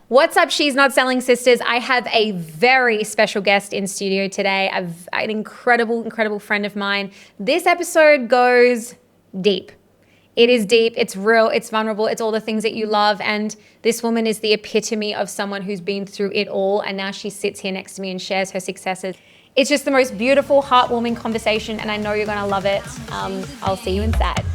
What's up, She's Not Selling sisters? I have a very special guest in studio today, an incredible friend of mine. This episode goes deep. It is deep, it's real, it's vulnerable, it's all the things that you love. And this woman is the epitome of someone who's been through it all. And now she sits here next to me and shares her successes. It's just the most beautiful, heartwarming conversation. And I know you're gonna love it. I'll see you inside.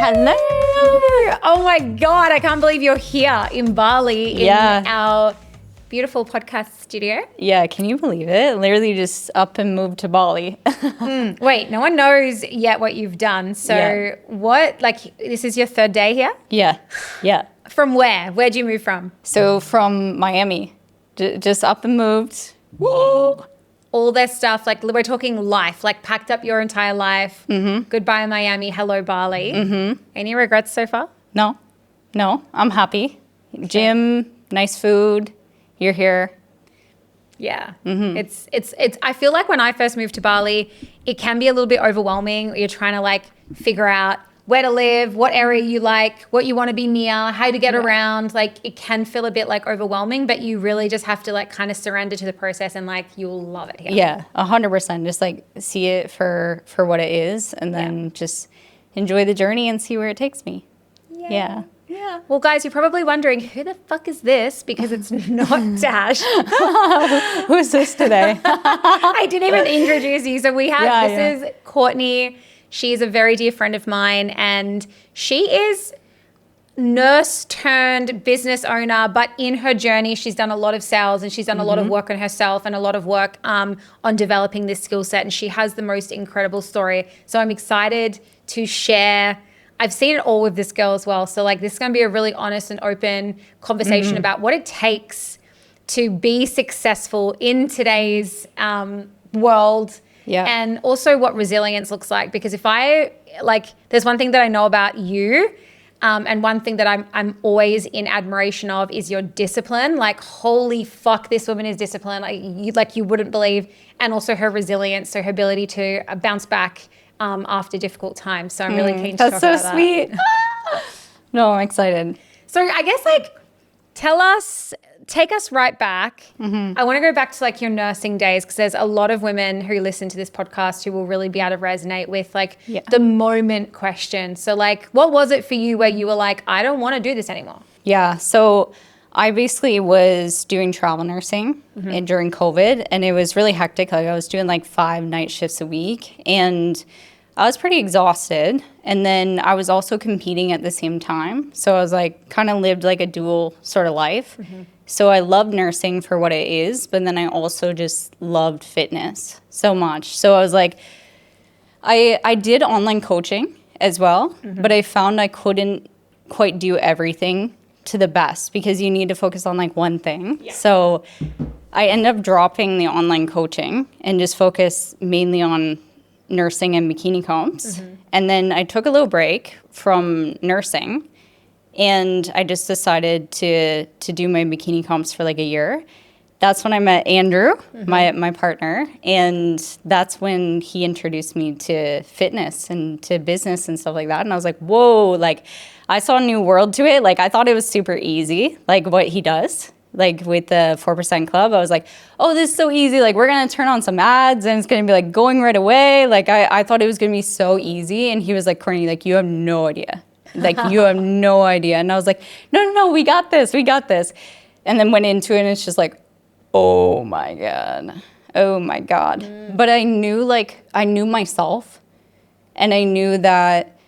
Hello. Oh my God, I can't believe you're here in Bali in our beautiful podcast studio. Yeah, can you believe it? Literally just up and moved to Bali. Wait, no one knows yet what you've done. So this is your third day here? Yeah. From where? Where'd you move from? So from Miami, just up and moved. Whoa. All their stuff, like we're talking life, like packed up your entire life. Mm-hmm. Goodbye Miami, hello Bali. Mm-hmm. Any regrets so far? No, I'm happy. Okay. Gym, nice food, you're here. Yeah, it's. I feel like when I first moved to Bali, it can be a little bit overwhelming. You're trying to like figure out where to live, what area you like, what you want to be near, how to get around. Like it can feel a bit like overwhelming, but you really just have to like kind of surrender to the process and like you'll love it here. Yeah, 100%. Just like see it for what it is and then just enjoy the journey and see where it takes me. Yeah. Well, guys, you're probably wondering, who the fuck is this? Because it's not Dash. Who's this today? I didn't even introduce you. So we have, this is Courtney. She is a very dear friend of mine, and she is nurse turned business owner, but in her journey, she's done a lot of sales and she's done a lot of work on herself and a lot of work on developing this skill set. And she has the most incredible story. So I'm excited to share. I've seen it all with this girl as well. So like this is going to be a really honest and open conversation about what it takes to be successful in today's world. Yeah. And also what resilience looks like. Because there's one thing that I know about you, and one thing that I'm always in admiration of is your discipline. Like, holy fuck, this woman is disciplined. You wouldn't believe. And also her resilience, so her ability to bounce back after difficult times. So I'm really keen to talk about that. That's so sweet. No, I'm excited. So I guess take us right back. Mm-hmm. I want to go back to like your nursing days, because there's a lot of women who listen to this podcast who will really be able to resonate with the moment question. So like, what was it for you where you were like, I don't want to do this anymore? Yeah. So I basically was doing travel nursing during COVID, and it was really hectic. Like I was doing like 5 night shifts a week, and I was pretty exhausted. And then I was also competing at the same time. So I was like, kind of lived like a dual sort of life. Mm-hmm. So I loved nursing for what it is, but then I also just loved fitness so much. So I was like, I did online coaching as well, but I found I couldn't quite do everything to the best because you need to focus on like one thing. Yeah. So I ended up dropping the online coaching and just focus mainly on nursing and bikini comps. Mm-hmm. And then I took a little break from nursing, and I just decided to do my bikini comps for like a year. That's when I met Andrew, my partner, and that's when he introduced me to fitness and to business and stuff like that. And I was like, whoa, like I saw a new world to it. Like I thought it was super easy, like what he does. Like with the 4% Club, I was like, oh, this is so easy. Like we're going to turn on some ads and it's going to be like going right away. Like I thought it was going to be so easy. And he was like, Courtney, like you have no idea. Like you have no idea. And I was like, no, we got this. And then went into it and it's just like, oh my God. But I knew myself, and I knew that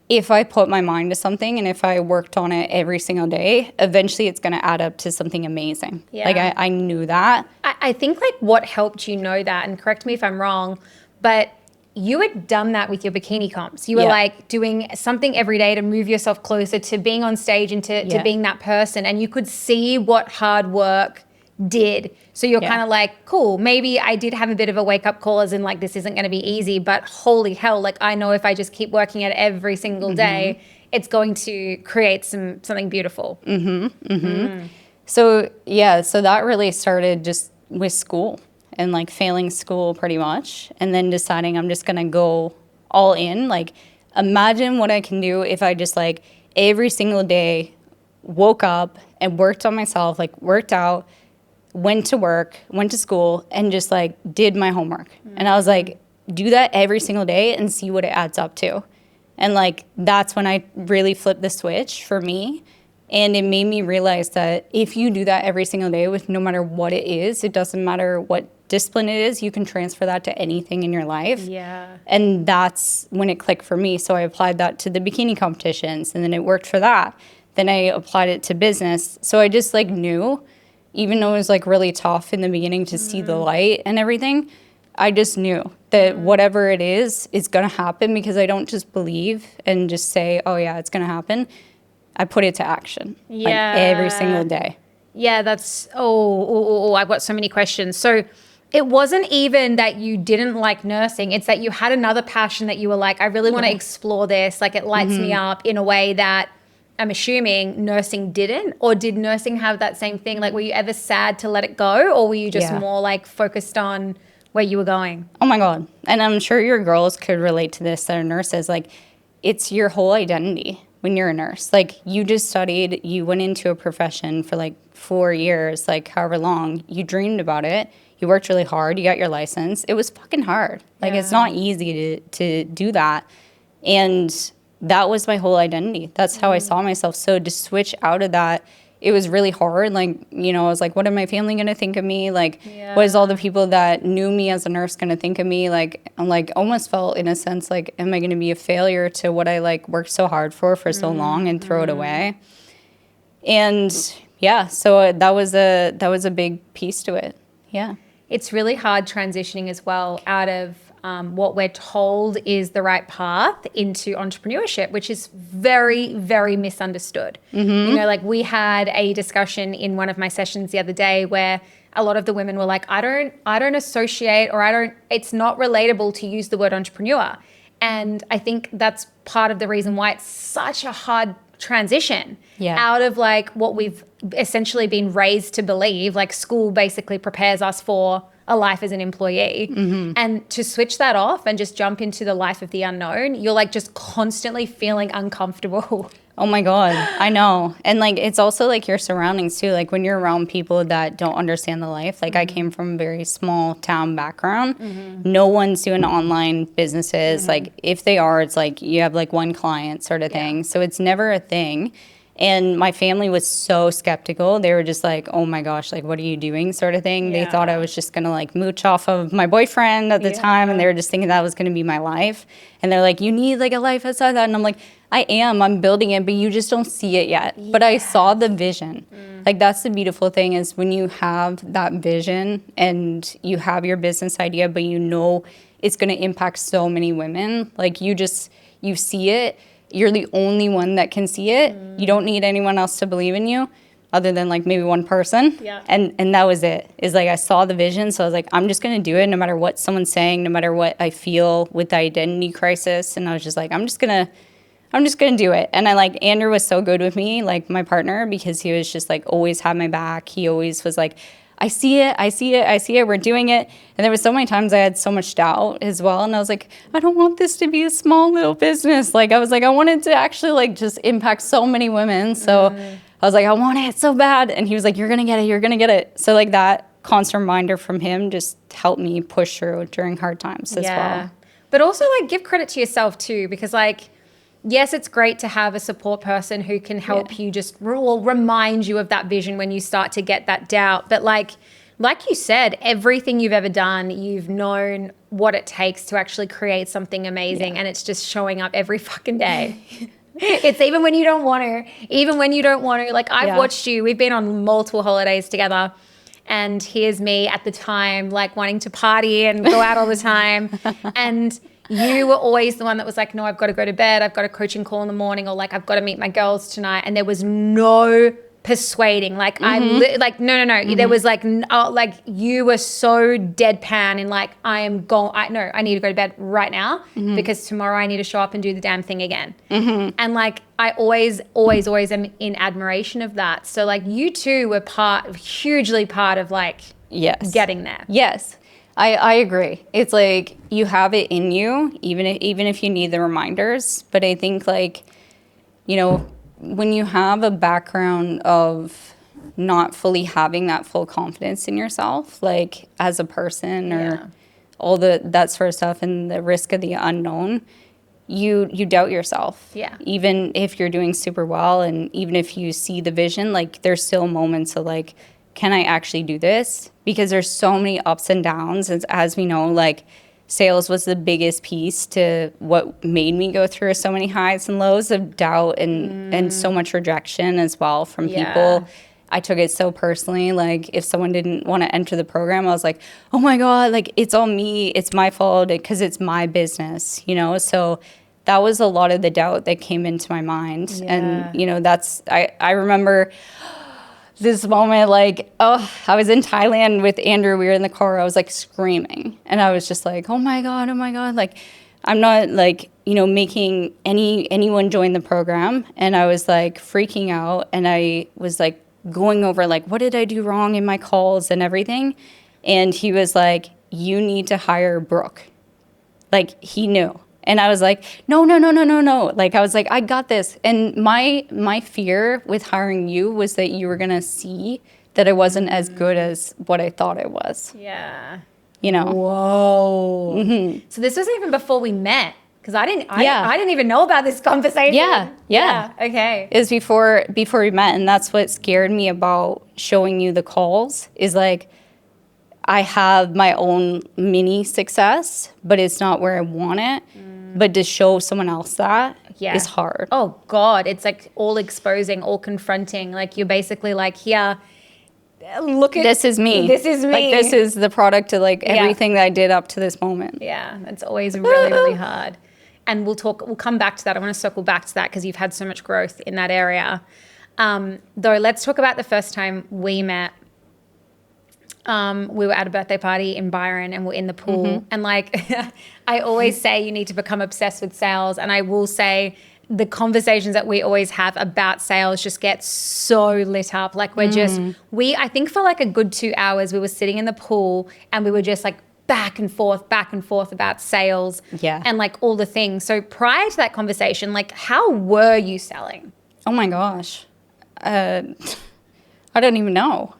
if I put my mind to something and if I worked on it every single day, eventually it's going to add up to something amazing. Yeah. Like I knew that. I think like what helped you know that, and correct me if I'm wrong, but you had done that with your bikini comps. You were like doing something every day to move yourself closer to being on stage and to being that person. And you could see what hard work did. So you're kind of like, cool, maybe I did have a bit of a wake up call as in like, this isn't going to be easy, but holy hell, like I know if I just keep working at it every single day, it's going to create something beautiful. So that really started just with school and like failing school pretty much, and then deciding I'm just going to go all in. Like, imagine what I can do if I just like every single day woke up and worked on myself, like worked out, went to work, went to school, and just like did my homework. And I was like, do that every single day and see what it adds up to. And like, that's when I really flipped the switch for me. And it made me realize that if you do that every single day with no matter what it is, it doesn't matter what discipline it is, you can transfer that to anything in your life. Yeah. And that's when it clicked for me. So I applied that to the bikini competitions, and then it worked for that. Then I applied it to business. So I just like knew, even though it was like really tough in the beginning to see the light and everything, I just knew that whatever it is going to happen, because I don't just believe and just say, oh yeah, it's going to happen. I put it to action like every single day. Yeah, that's, I've got so many questions. So it wasn't even that you didn't like nursing. It's that you had another passion that you were like, I really want to explore this. Like, it lights me up in a way that I'm assuming nursing didn't. Or did nursing have that same thing? Like, were you ever sad to let it go? Or were you just more like focused on where you were going? Oh my God. And I'm sure your girls could relate to this that are nurses. Like, it's your whole identity when you're a nurse. Like, you just studied, you went into a profession for like 4 years, like however long, you dreamed about it, you worked really hard, you got your license. It was fucking hard. Like, it's not easy to do that. And that was my whole identity. That's how I saw myself. So to switch out of that, it was really hard. Like, you know, I was like, what are my family going to think of me? Like, what is all the people that knew me as a nurse going to think of me? Like, I'm like, almost felt in a sense like, am I going to be a failure to what I like worked so hard for so long and throw it away? And yeah, so that was a big piece to it. Yeah. It's really hard transitioning as well out of what we're told is the right path into entrepreneurship, which is very, very misunderstood. You know, like, we had a discussion in one of my sessions the other day where a lot of the women were like, I don't associate, or it's not relatable to use the word entrepreneur. And I think that's part of the reason why it's such a hard transition out of like what we've essentially been raised to believe. Like, school basically prepares us for a life as an employee, and to switch that off and just jump into the life of the unknown, you're like just constantly feeling uncomfortable. Oh my God, I know. And like, it's also like your surroundings too. Like, when you're around people that don't understand the life, like I came from a very small town background. No one's doing online businesses. Like, if they are, it's like you have like one client sort of thing. So it's never a thing. And my family was so skeptical. They were just like, oh my gosh, like, what are you doing sort of thing. They thought I was just going to like mooch off of my boyfriend at the time. And they were just thinking that was going to be my life. And they're like, you need like a life outside that. And I'm like, I'm building it, but you just don't see it yet. But I saw the vision. Like, that's the beautiful thing, is when you have that vision and you have your business idea, but you know it's going to impact so many women. Like, you see it. You're the only one that can see it. You don't need anyone else to believe in you other than like maybe one person. And that was it. Is like, I saw the vision. So I was like, I'm just going to do it no matter what someone's saying, no matter what I feel with the identity crisis. And I was just like, I'm just going to do it. And I like, Andrew was so good with me, like my partner, because he was just like always had my back. He always was like, I see it, we're doing it. And there was so many times I had so much doubt as well. And I was like, I don't want this to be a small little business. Like, I was like, I wanted to actually like just impact so many women. So I was like, I want it so bad. And he was like, you're going to get it. So like, that constant reminder from him just helped me push through during hard times as well. But also like, give credit to yourself too, because like, yes, it's great to have a support person who can help you just remind you of that vision when you start to get that doubt. But like you said, everything you've ever done, you've known what it takes to actually create something amazing. And it's just showing up every fucking day. It's even when you don't want to. Like, I've watched you. We've been on multiple holidays together. And here's me at the time, like wanting to party and go out all the time. And you were always the one that was like, no, I've got to go to bed. I've got a coaching call in the morning, or like, I've got to meet my girls tonight. And there was no persuading. Like, no. There was like, you were so deadpan and like, I need to go to bed right now because tomorrow I need to show up and do the damn thing again. And like, I always am in admiration of that. So like, you two were hugely part of like getting there. Yes. I agree. It's like you have it in you, even if you need the reminders. But I think like, you know, when you have a background of not fully having that full confidence in yourself, like as a person or all that sort of stuff, and the risk of the unknown, you doubt yourself. Yeah. Even if you're doing super well, and even if you see the vision, like there's still moments of like, can I actually do this? Because there's so many ups and downs. As we know, like sales was the biggest piece to what made me go through so many highs and lows of doubt and so much rejection as well from people. I took it so personally. Like if someone didn't want to enter the program, I was like, oh my God, like it's all me. It's my fault because it's my business, you know? So that was a lot of the doubt that came into my mind. Yeah. And, you know, I remember this moment, like, oh, I was in Thailand with Andrew. We were in the car. I was like screaming. And I was just like, oh my God. Like, I'm not like, you know, making anyone join the program. And I was like freaking out. And I was like going over like, what did I do wrong in my calls and everything? And he was like, you need to hire Brook. Like he knew. And I was like, no. Like, I was like, I got this. And my fear with hiring you was that you were going to see that I wasn't as good as what I thought I was. Yeah. You know? Whoa. Mm-hmm. So this was even before we met. Because I didn't even know about this conversation. Yeah. Okay. It was before we met. And that's what scared me about showing you the calls is like, I have my own mini success, but it's not where I want it. But to show someone else that is hard. Oh God, it's like all exposing, all confronting. Like you're basically like, here, look at this is me. This is me. Like this is the product of like everything that I did up to this moment. Yeah, it's always really, really hard. And we'll come back to that. I want to circle back to that because you've had so much growth in that area. Though let's talk about the first time we met. We were at a birthday party in Byron and we're in the pool. And like, I always say you need to become obsessed with sales. And I will say the conversations that we always have about sales just get so lit up. Like we're I think for like a good 2 hours, we were sitting in the pool and we were just like back and forth about sales and like all the things. So prior to that conversation, like how were you selling? Oh my gosh. I don't even know.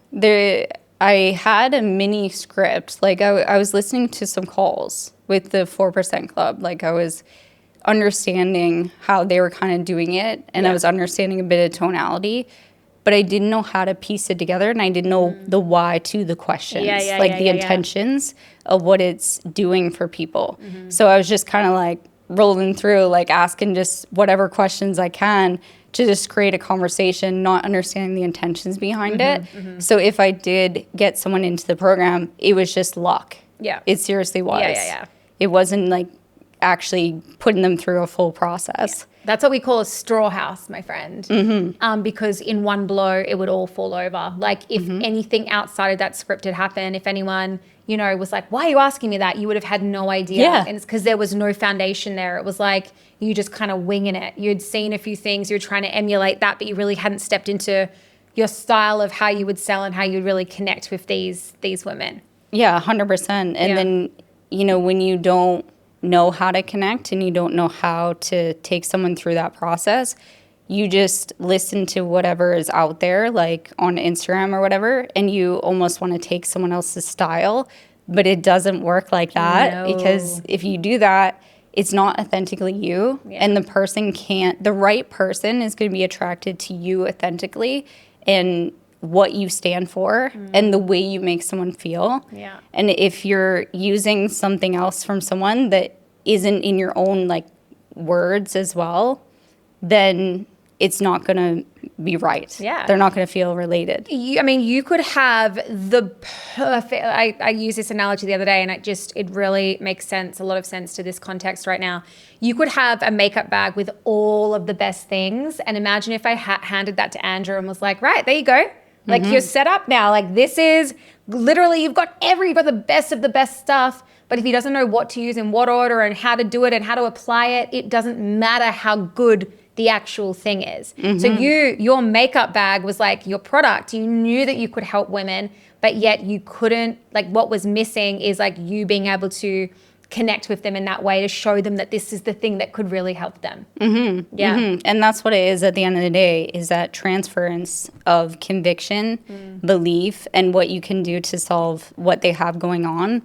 I had a mini script. Like I was listening to some calls with the 4% Club. Like I was understanding how they were kind of doing it, and I was understanding a bit of tonality, but I didn't know how to piece it together, and I didn't know the why to the questions, the intentions of what it's doing for people. So I was just kind of like rolling through, like asking just whatever questions I can to just create a conversation, not understanding the intentions behind it. So if I did get someone into the program, it was just luck. Yeah. It seriously was. It wasn't like actually putting them through a full process. That's what we call a straw house, my friend. Because in one blow, it would all fall over. Like if anything outside of that script had happened, if anyone, you know, was like, why are you asking me that? You would have had no idea. And it's because there was no foundation there. It was like you just kind of winging it. You'd seen a few things, you were trying to emulate that, but you really hadn't stepped into your style of how you would sell and how you'd really connect with these women. Yeah, 100%. And then, you know, when you don't know how to connect and you don't know how to take someone through that process, you just listen to whatever is out there, like on Instagram or whatever, and you almost want to take someone else's style, but it doesn't work like that because if you do that, it's not authentically you, and the right person is going to be attracted to you authentically and what you stand for and the way you make someone feel. And if you're using something else from someone that isn't in your own like words as well, then it's not going to be right. They're not going to feel related. You could have the perfect, I used this analogy the other day and it really makes sense, a lot of sense to this context right now. You could have a makeup bag with all of the best things, and imagine if I handed that to Andrew and was like, right, there you go. Like you're set up now. Like this is literally, you've got the best of the best stuff. But if he doesn't know what to use in what order and how to do it and how to apply it, it doesn't matter how good the actual thing is. So your makeup bag was like your product. You knew that you could help women, but yet you couldn't, like what was missing is like you being able to connect with them in that way to show them that this is the thing that could really help them. And that's what it is at the end of the day, is that transference of conviction, belief, and what you can do to solve what they have going on.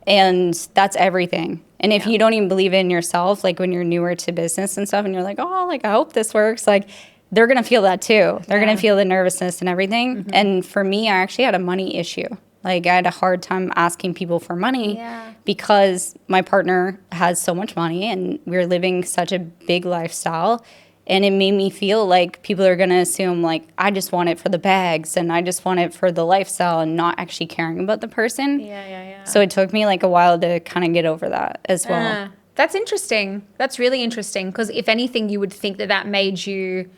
And that's everything. And if you don't even believe in yourself, like when you're newer to business and stuff and you're like, oh, like I hope this works, like they're going to feel that too. They're going to feel the nervousness and everything. And for me, I actually had a money issue. Like I had a hard time asking people for money because my partner has so much money and we're living such a big lifestyle. And it made me feel like people are going to assume like I just want it for the bags and I just want it for the lifestyle and not actually caring about the person. So it took me like a while to kind of get over that as well. That's interesting. That's really interesting, because if anything, you would think that that made you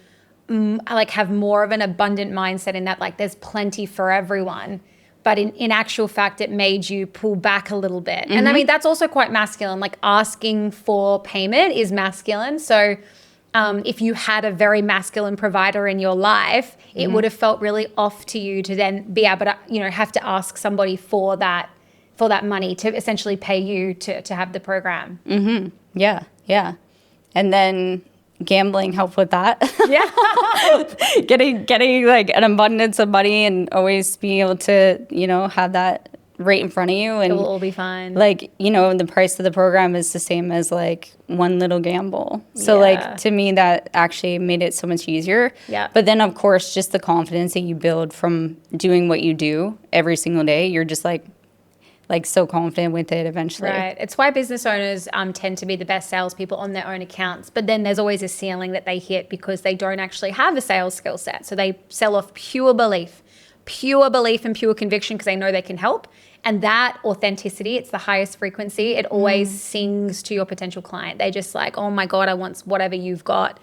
like have more of an abundant mindset in that like there's plenty for everyone. But in actual fact, it made you pull back a little bit. And I mean, that's also quite masculine. Like asking for payment is masculine. So if you had a very masculine provider in your life, it would have felt really off to you to then be able to, you know, have to ask somebody for that money to essentially pay you to have the program. Yeah. And then gambling helped with that. Getting like an abundance of money and always being able to, you know, have that right in front of you, and it will all be fine. Like, you know, the price of the program is the same as like one little gamble. So like to me that actually made it so much easier. But then of course just the confidence that you build from doing what you do every single day, you're just like so confident with it eventually. Right. It's why business owners tend to be the best salespeople on their own accounts. But then there's always a ceiling that they hit because they don't actually have a sales skill set. So they sell off pure belief and pure conviction because they know they can help. And that authenticity, it's the highest frequency. It always sings to your potential client. They just like, oh my God, I want whatever you've got.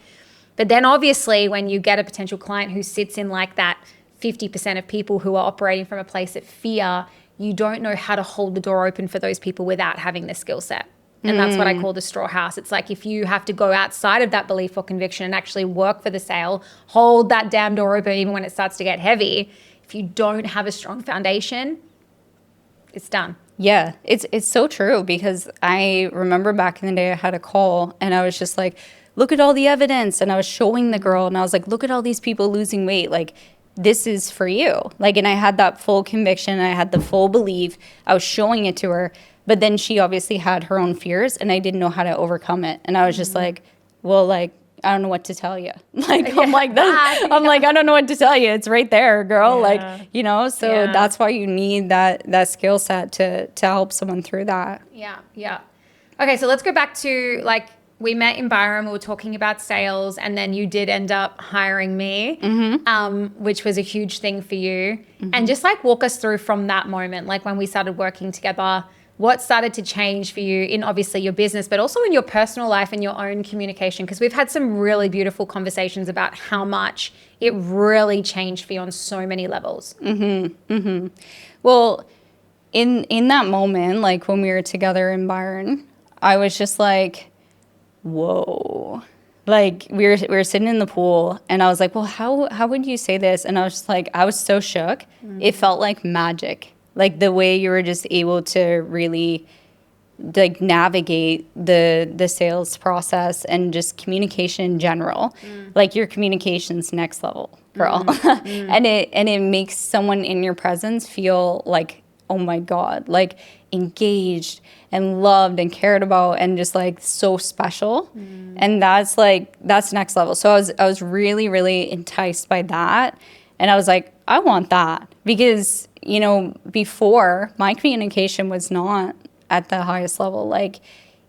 But then obviously when you get a potential client who sits in like that 50% of people who are operating from a place of fear, you don't know how to hold the door open for those people without having the skill set. And that's what I call the straw house. It's like if you have to go outside of that belief or conviction and actually work for the sale, hold that damn door open even when it starts to get heavy. If you don't have a strong foundation, it's done. Yeah, it's so true, because I remember back in the day I had a call and I was just like, look at all the evidence. And I was showing the girl and I was like, look at all these people losing weight. Like, this is for you. Like, and I had that full conviction. I had the full belief. I was showing it to her. But then she obviously had her own fears and I didn't know how to overcome it. And I was just like, well, like, I don't know what to tell you. Like, I'm like, I don't know what to tell you. It's right there, girl. Like, you know, so that's why you need that skill set to help someone through that. Yeah. Okay. So let's go back to like, we met in Byron, we were talking about sales, and then you did end up hiring me, which was a huge thing for you. And just like walk us through from that moment, like when we started working together, what started to change for you in obviously your business, but also in your personal life and your own communication? Because we've had some really beautiful conversations about how much it really changed for you on so many levels. Well, in that moment, like when we were together in Byron, I was just like, whoa. Like we were sitting in the pool and I was like, well, how would you say this? And I was just like, I was so shook. It felt like magic. Like the way you were just able to really like navigate the sales process and just communication in general. Like your communication's next level, girl. And it makes someone in your presence feel like, oh my God, like engaged and loved and cared about and just like so special. And that's next level. So I was really, really enticed by that. And I was like, I want that, because, you know, before my communication was not at the highest level. Like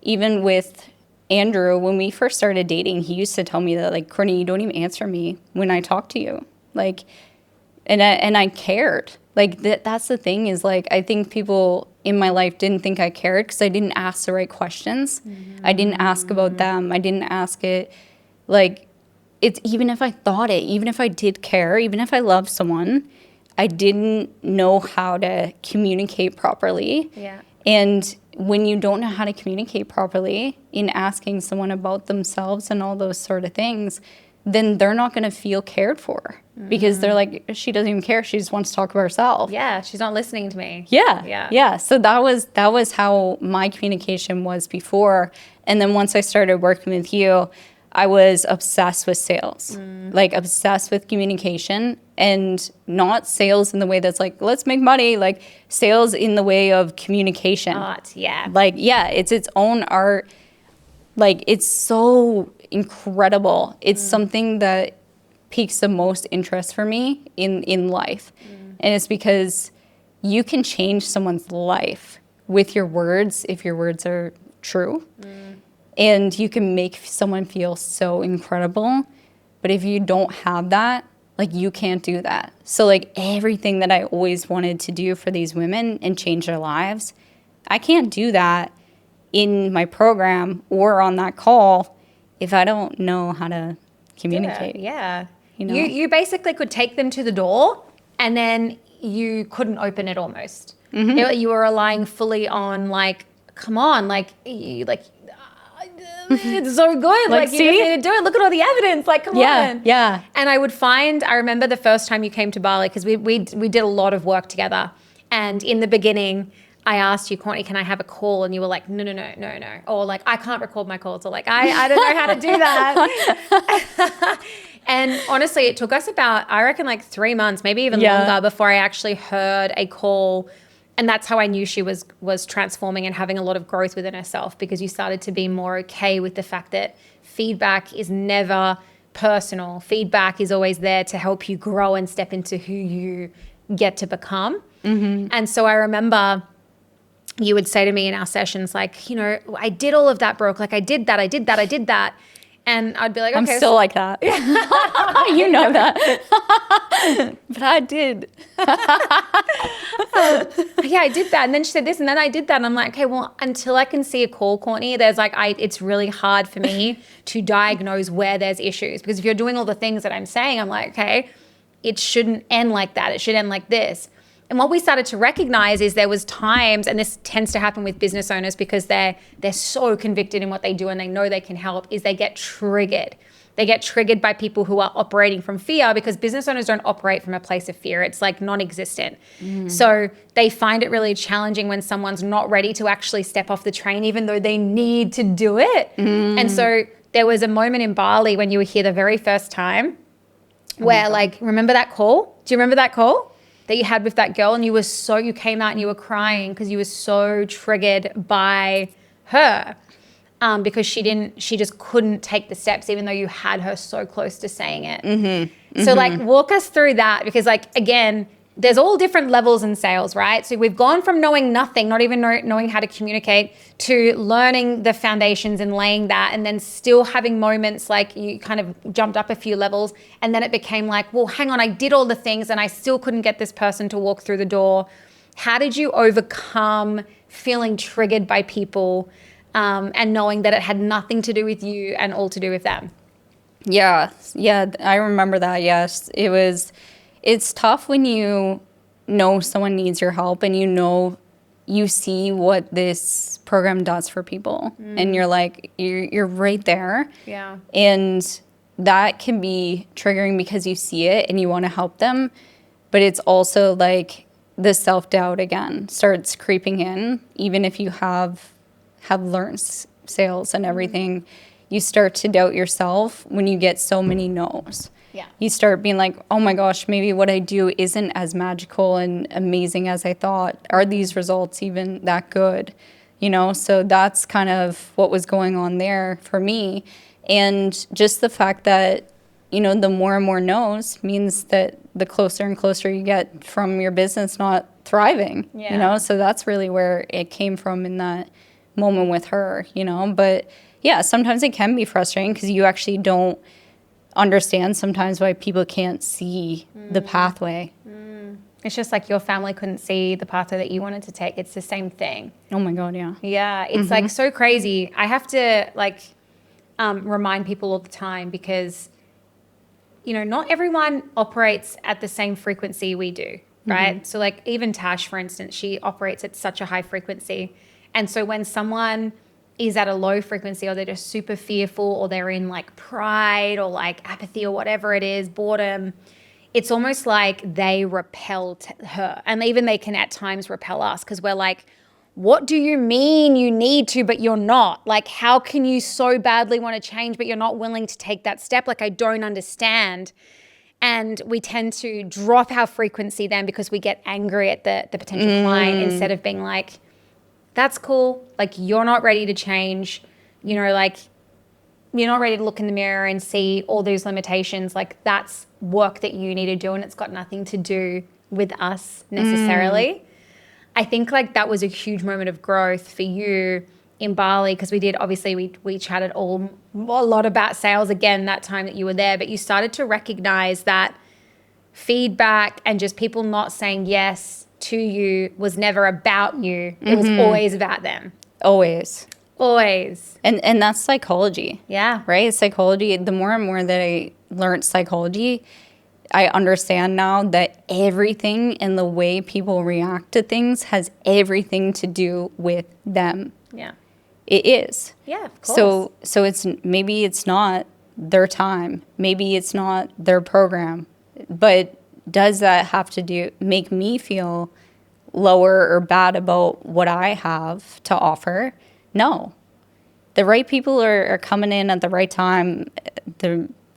even with Andrew, when we first started dating, he used to tell me that like, Courtney, you don't even answer me when I talk to you. Like, and I cared. Like that's the thing is like, I think people in my life didn't think I cared because I didn't ask the right questions. I didn't ask about them. I didn't ask it like, it's even if I thought it, even if I did care, even if I loved someone, I didn't know how to communicate properly. And when you don't know how to communicate properly in asking someone about themselves and all those sort of things, then they're not going to feel cared for because they're like, she doesn't even care. She just wants to talk about herself. Yeah, she's not listening to me. Yeah. So that was how my communication was before. And then once I started working with you, I was obsessed with sales, like obsessed with communication, and not sales in the way that's like, let's make money, like sales in the way of communication. Art, yeah. Like, yeah, it's its own art. Like, it's so incredible. It's something that piques the most interest for me in life. And it's because you can change someone's life with your words if your words are true. And you can make someone feel so incredible. But if you don't have that, like, you can't do that. So, like, everything that I always wanted to do for these women and change their lives, I can't do that in my program or on that call if I don't know how to communicate. Yeah. You know? You basically could take them to the door and then you couldn't open it almost. You were relying fully on, like, come on, like, it's so good. Like, you just need to do it. Look at all the evidence. Like, come on. Yeah. And I remember the first time you came to Bali, because we did a lot of work together. And in the beginning, I asked you, Courtney, can I have a call? And you were like, no. Or like, I can't record my calls. Or like, I don't know how to do that. And honestly, it took us about, I reckon, like 3 months, maybe even longer, before I actually heard a call. And that's how I knew she was transforming and having a lot of growth within herself, because you started to be more okay with the fact that feedback is never personal. Feedback is always there to help you grow and step into who you get to become. And so I remember you would say to me in our sessions, like, you know, I did all of that, Brooke. Like, I did that. And I'd be like, okay. I'm still like that. You know that. But I did. Yeah, I did that. And then she said this, and then I did that. And I'm like, okay, well, until I can see a call, Courtney, it's really hard for me to diagnose where there's issues. Because if you're doing all the things that I'm saying, I'm like, okay, it shouldn't end like that. It should end like this. And what we started to recognize is there was times, and this tends to happen with business owners because they're so convicted in what they do and they know they can help, is they get triggered. They get triggered by people who are operating from fear, because business owners don't operate from a place of fear. It's like non-existent. So they find it really challenging when someone's not ready to actually step off the train, even though they need to do it. And so there was a moment in Bali when you were here the very first time where, like, remember that call? Do you remember that call that you had with that girl? And you came out and you were crying because you were so triggered by her, because she just couldn't take the steps, even though you had her so close to saying it. So like, walk us through that, because, like, again, there's all different levels in sales, right? So we've gone from knowing nothing, not even knowing how to communicate, to learning the foundations and laying that, and then still having moments like you kind of jumped up a few levels, and then it became like, well, hang on, I did all the things and I still couldn't get this person to walk through the door. How did you overcome feeling triggered by people, and knowing that it had nothing to do with you and all to do with them? Yeah, I remember that. Yes, it's tough when you know someone needs your help and you see what this program does for people, and you're like, you're right there. Yeah. And that can be triggering because you see it and you want to help them, but it's also like the self-doubt again starts creeping in. Even if you have learned sales and everything, you start to doubt yourself when you get so many no's. Yeah. You start being like, oh my gosh, maybe what I do isn't as magical and amazing as I thought. Are these results even that good? You know, so that's kind of what was going on there for me. And just the fact that, you know, the more and more no's means that the closer and closer you get from your business not thriving, Yeah. you know? So that's really where it came from in that moment with her, you know? But yeah, sometimes it can be frustrating because you actually don't understand sometimes why people can't see the pathway. It's just like your family couldn't see the pathway that you wanted to take. It's the same thing. Oh my God, yeah. Yeah, it's like so crazy. I have to remind people all the time, because, you know, not everyone operates at the same frequency we do, right? So like even Tash, for instance, she operates at such a high frequency. And so when someone is at a low frequency, or they're just super fearful, or they're in like pride or like apathy or whatever it is, boredom, it's almost like they repel her. And even they can at times repel us, because we're like, what do you mean you need to, but you're not? Like, how can you so badly want to change, but you're not willing to take that step? Like, I don't understand. And we tend to drop our frequency then because we get angry at the potential client, instead of being like, that's cool. Like, you're not ready to change. You know, like, you're not ready to look in the mirror and see all those limitations. Like, that's work that you need to do, and it's got nothing to do with us necessarily. I think like that was a huge moment of growth for you in Bali, because we did, obviously we chatted a lot about sales again that time that you were there, but you started to recognize that feedback and just people not saying yes to you was never about you. It was always about them. Always. And that's psychology. Yeah. Right? Psychology. The more and more that I learned psychology, I understand now that everything in the way people react to things has everything to do with them. Yeah. It is. Yeah, of course. So it's maybe it's not their time. Maybe it's not their program. But does that have to make me feel lower or bad about what I have to offer? No. The right people are coming in at the right time.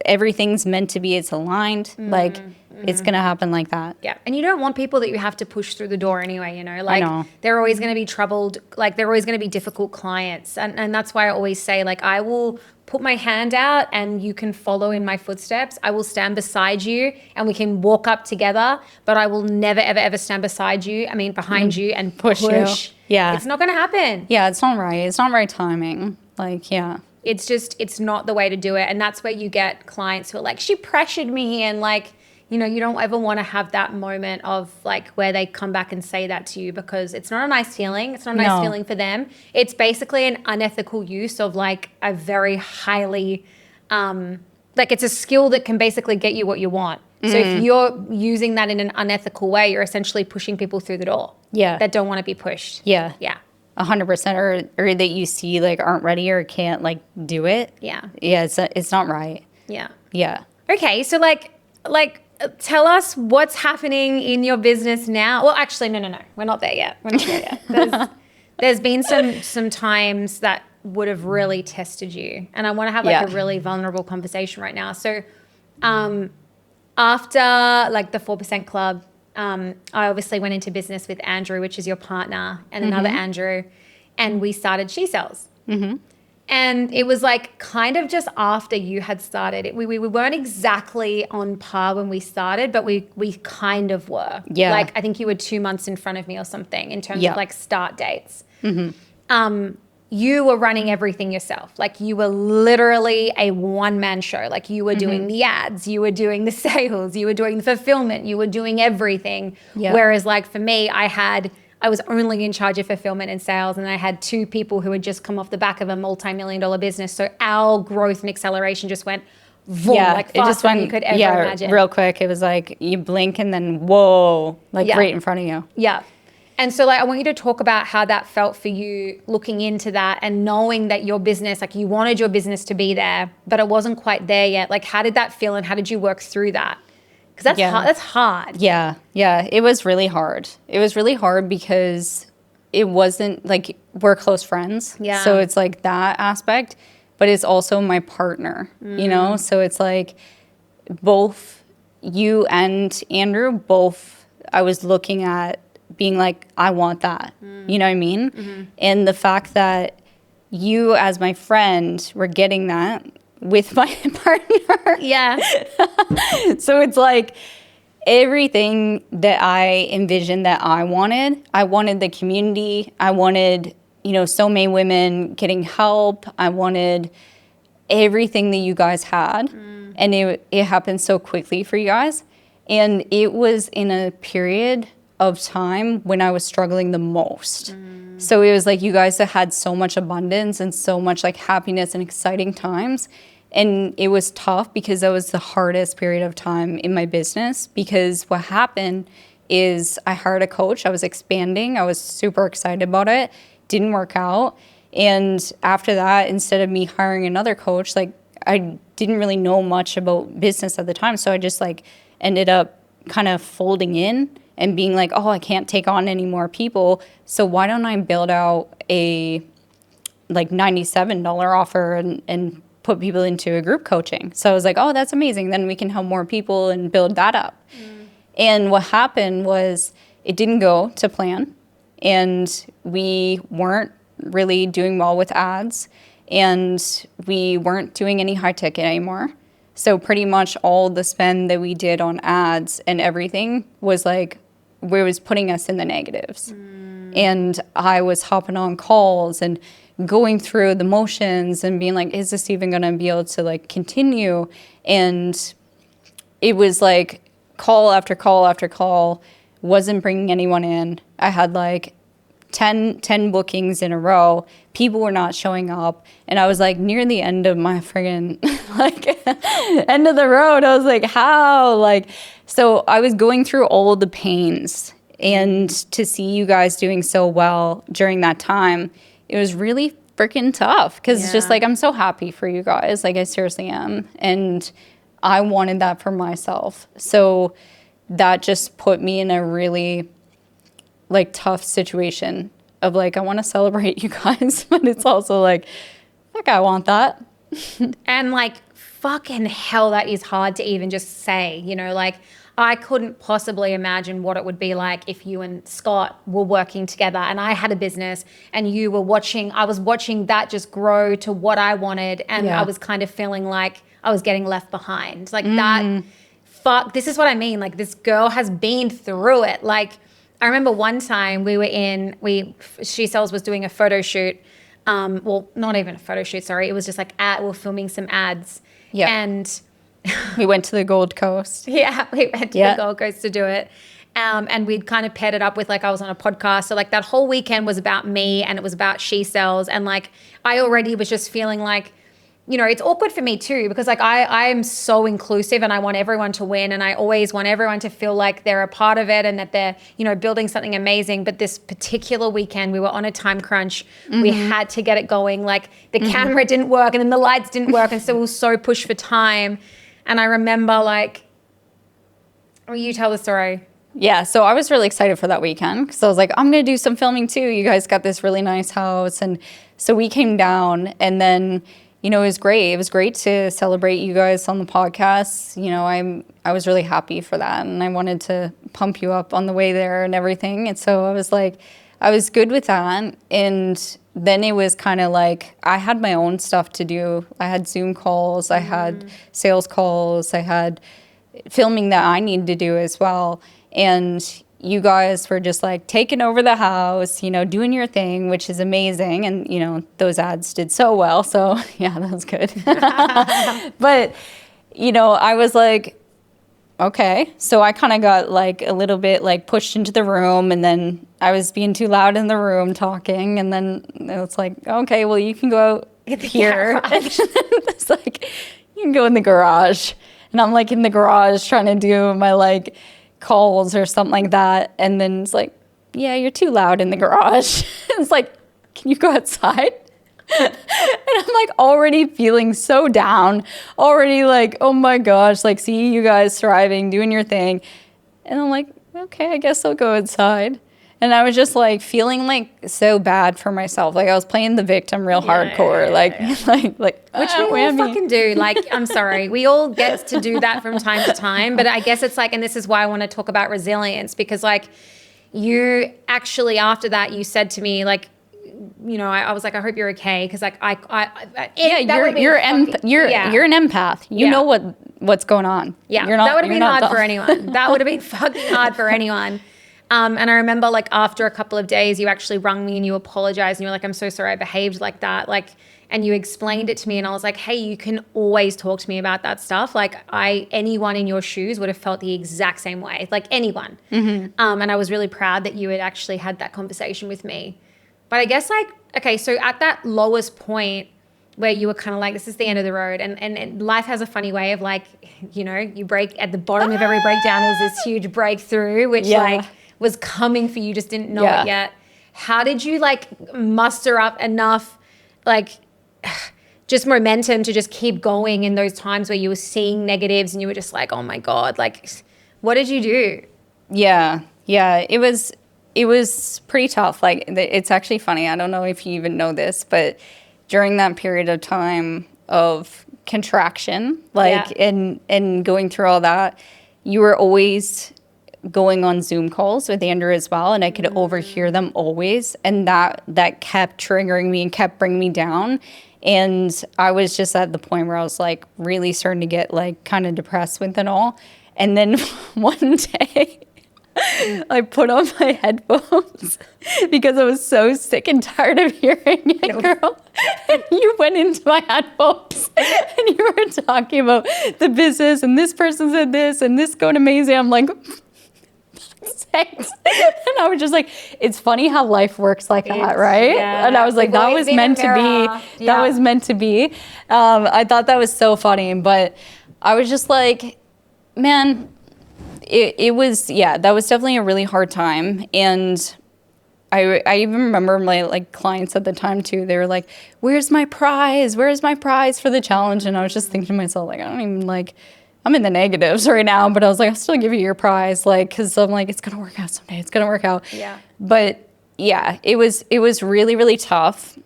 Everything's meant to be. It's aligned. Like, it's going to happen like that. Yeah. And you don't want people that you have to push through the door anyway, you know? Like, I know. they're always going to be troubled. Like, they're always going to be difficult clients. And that's why I always say, like, I will put my hand out and you can follow in my footsteps. I will stand beside you and we can walk up together, but I will never, ever, ever stand beside you. I mean, behind you and push. You. Yeah. It's not going to happen. Yeah, it's not right. It's not right timing. Like, yeah. It's not the way to do it. And that's where you get clients who are like, she pressured me. And like, you know, you don't ever want to have that moment of like where they come back and say that to you, because it's not a nice feeling. It's not a nice feeling for them. It's basically an unethical use of like a very highly, like it's a skill that can basically get you what you want. So if you're using that in an unethical way, you're essentially pushing people through the door. Yeah. That don't want to be pushed. Yeah. Yeah. 100%, or that you see like aren't ready or can't like do it. Yeah. Yeah, it's not right. Yeah. Yeah. Okay, so like tell us what's happening in your business now. Well, actually, no. We're not there yet. There's been some times that would have really tested you, and I want to have like a really vulnerable conversation right now. So, after like the 4% Club, I obviously went into business with Andrew, which is your partner, and another Andrew, and we started She Sells. And it was like kind of just after you had started. We weren't exactly on par when we started, but we kind of were. Yeah. Like I think you were 2 months in front of me or something in terms of like start dates. You were running everything yourself. Like you were literally a one-man show. Like you were doing the ads, you were doing the sales, you were doing the fulfillment, you were doing everything. Yeah. Whereas like for me, I was only in charge of fulfillment and sales, and I had two people who had just come off the back of a multi-million-dollar business. So our growth and acceleration just went vroom, like faster than you could ever imagine. Real quick. It was like you blink and then whoa, like right in front of you. Yeah. And so like I want you to talk about how that felt for you looking into that and knowing that your business, like you wanted your business to be there, but it wasn't quite there yet. Like how did that feel and how did you work through that? Because that's hard. Yeah. It was really hard. It was really hard because it wasn't like we're close friends. Yeah. So it's like that aspect, but it's also my partner, you know? So it's like both you and Andrew, I was looking at being like, I want that. You know what I mean? And the fact that you as my friend were getting that with my partner. Yeah. So it's like everything that I envisioned that I wanted the community. I wanted, so many women getting help. I wanted everything that you guys had. And it happened so quickly for you guys. And it was in a period of time when I was struggling the most. So it was like you guys had so much abundance and so much like happiness and exciting times. And it was tough because that was the hardest period of time in my business, because what happened is I hired a coach. I was expanding. I was super excited about it. Didn't work out. And after that, instead of me hiring another coach, like I didn't really know much about business at the time. So I just like ended up kind of folding in and being like, oh, I can't take on any more people. So why don't I build out a like $97 offer and put people into a group coaching? So I was like, oh, that's amazing. Then we can help more people and build that up. And what happened was it didn't go to plan. And we weren't really doing well with ads. And we weren't doing any high ticket anymore. So pretty much all the spend that we did on ads and everything was like, where it was putting us in the negatives. And I was hopping on calls and going through the motions and being like, is this even going to be able to like continue? And it was like call after call after call, wasn't bringing anyone in. I had like 10 bookings in a row. People were not showing up. And I was like near the end of my friggin' like end of the road. I was like, how? Like, so I was going through all the pains, and to see you guys doing so well during that time, it was really freaking tough because it's just like, I'm so happy for you guys. Like I seriously am. And I wanted that for myself. So that just put me in a really like tough situation of like, I want to celebrate you guys, but it's also like, I want that. And like, fucking hell, that is hard to even just say, you know, like I couldn't possibly imagine what it would be like if you and Scott were working together and I had a business and you were watching, I was watching that just grow to what I wanted. And I was kind of feeling like I was getting left behind. Like that, fuck, this is what I mean. Like this girl has been through it. Like I remember one time She Sells was doing a photo shoot. Well, not even a photo shoot, sorry. It was just like we're filming some ads. Yeah. And we went to the Gold Coast. Yeah, we went to the Gold Coast to do it. And we'd kind of paired it up with like I was on a podcast. So like that whole weekend was about me and it was about She Sells. And like I already was just feeling like, you know, it's awkward for me too because like I'm so inclusive and I want everyone to win and I always want everyone to feel like they're a part of it and that they're, you know, building something amazing. But this particular weekend we were on a time crunch. We had to get it going. Like the camera didn't work and then the lights didn't work. And so we were so pushed for time. And I remember like, you tell the story. Yeah, so I was really excited for that weekend because I was like, I'm going to do some filming too. You guys got this really nice house. And so we came down and then, you know, it was great. It was great to celebrate you guys on the podcast. You know, I was really happy for that. And I wanted to pump you up on the way there and everything. And so I was like, I was good with that. And then it was kind of like I had my own stuff to do. I had Zoom calls. I had sales calls. I had filming that I needed to do as well. And you guys were just like taking over the house, you know, doing your thing, which is amazing. And, you know, those ads did so well. So, yeah, that was good. But, you know, I was like, okay. So I kind of got like a little bit like pushed into the room and then I was being too loud in the room talking. And then it's like, okay, well, you can go out here. And it's like, you can go in the garage. And I'm like in the garage trying to do my like calls or something like that. And then it's like, yeah, you're too loud in the garage. It's like, can you go outside? And I'm like already feeling so down, already like, oh my gosh, like seeing you guys thriving, doing your thing. And I'm like, okay, I guess I'll go outside. And I was just like feeling like so bad for myself. Like I was playing the victim real hardcore. Like, which we all fucking do. Like, I'm sorry. We all get to do that from time to time. But I guess it's like, and this is why I want to talk about resilience because like you actually, after that, you said to me like, you know, I was like, I hope you're okay. Cause like, you're an empath. You know what's going on. Yeah. That would have been hard for anyone. That would have been fucking hard for anyone. And I remember like after a couple of days, you actually rung me and you apologized and you were like, I'm so sorry I behaved like that. Like, and you explained it to me and I was like, hey, you can always talk to me about that stuff. Like anyone in your shoes would have felt the exact same way, like anyone. And I was really proud that you had actually had that conversation with me. But I guess like, okay, so at that lowest point where you were kind of like, this is the end of the road. And life has a funny way of like, you know, you break at the bottom of every breakdown, there's this huge breakthrough, which like was coming for you, just didn't know it yet. How did you like muster up enough like just momentum to just keep going in those times where you were seeing negatives and you were just like, oh my God, like, what did you do? Yeah. It was pretty tough. Like, it's actually funny. I don't know if you even know this, but during that period of time of contraction, like, and going through all that, you were always going on Zoom calls with Andrew as well, and I could overhear them always, and that kept triggering me and kept bringing me down. And I was just at the point where I was like really starting to get like kind of depressed with it all. And then one day I put on my headphones because I was so sick and tired of hearing it, girl. And you went into my headphones and you were talking about the business and this person said this and this going amazing. I'm like, thanks. And I was just like, it's funny how life works like that, right? Yeah. And I was like, that was meant to be. That was meant to be. I thought that was so funny, but I was just like, man, it was, that was definitely a really hard time. And I even remember my like clients at the time too. They were like, where's my prize? Where's my prize for the challenge? And I was just thinking to myself, like, I don't even like, I'm in the negatives right now, but I was like, I'll still give you your prize. Like, cause I'm like, it's going to work out someday. It's going to work out. Yeah. But yeah, it was really, really tough.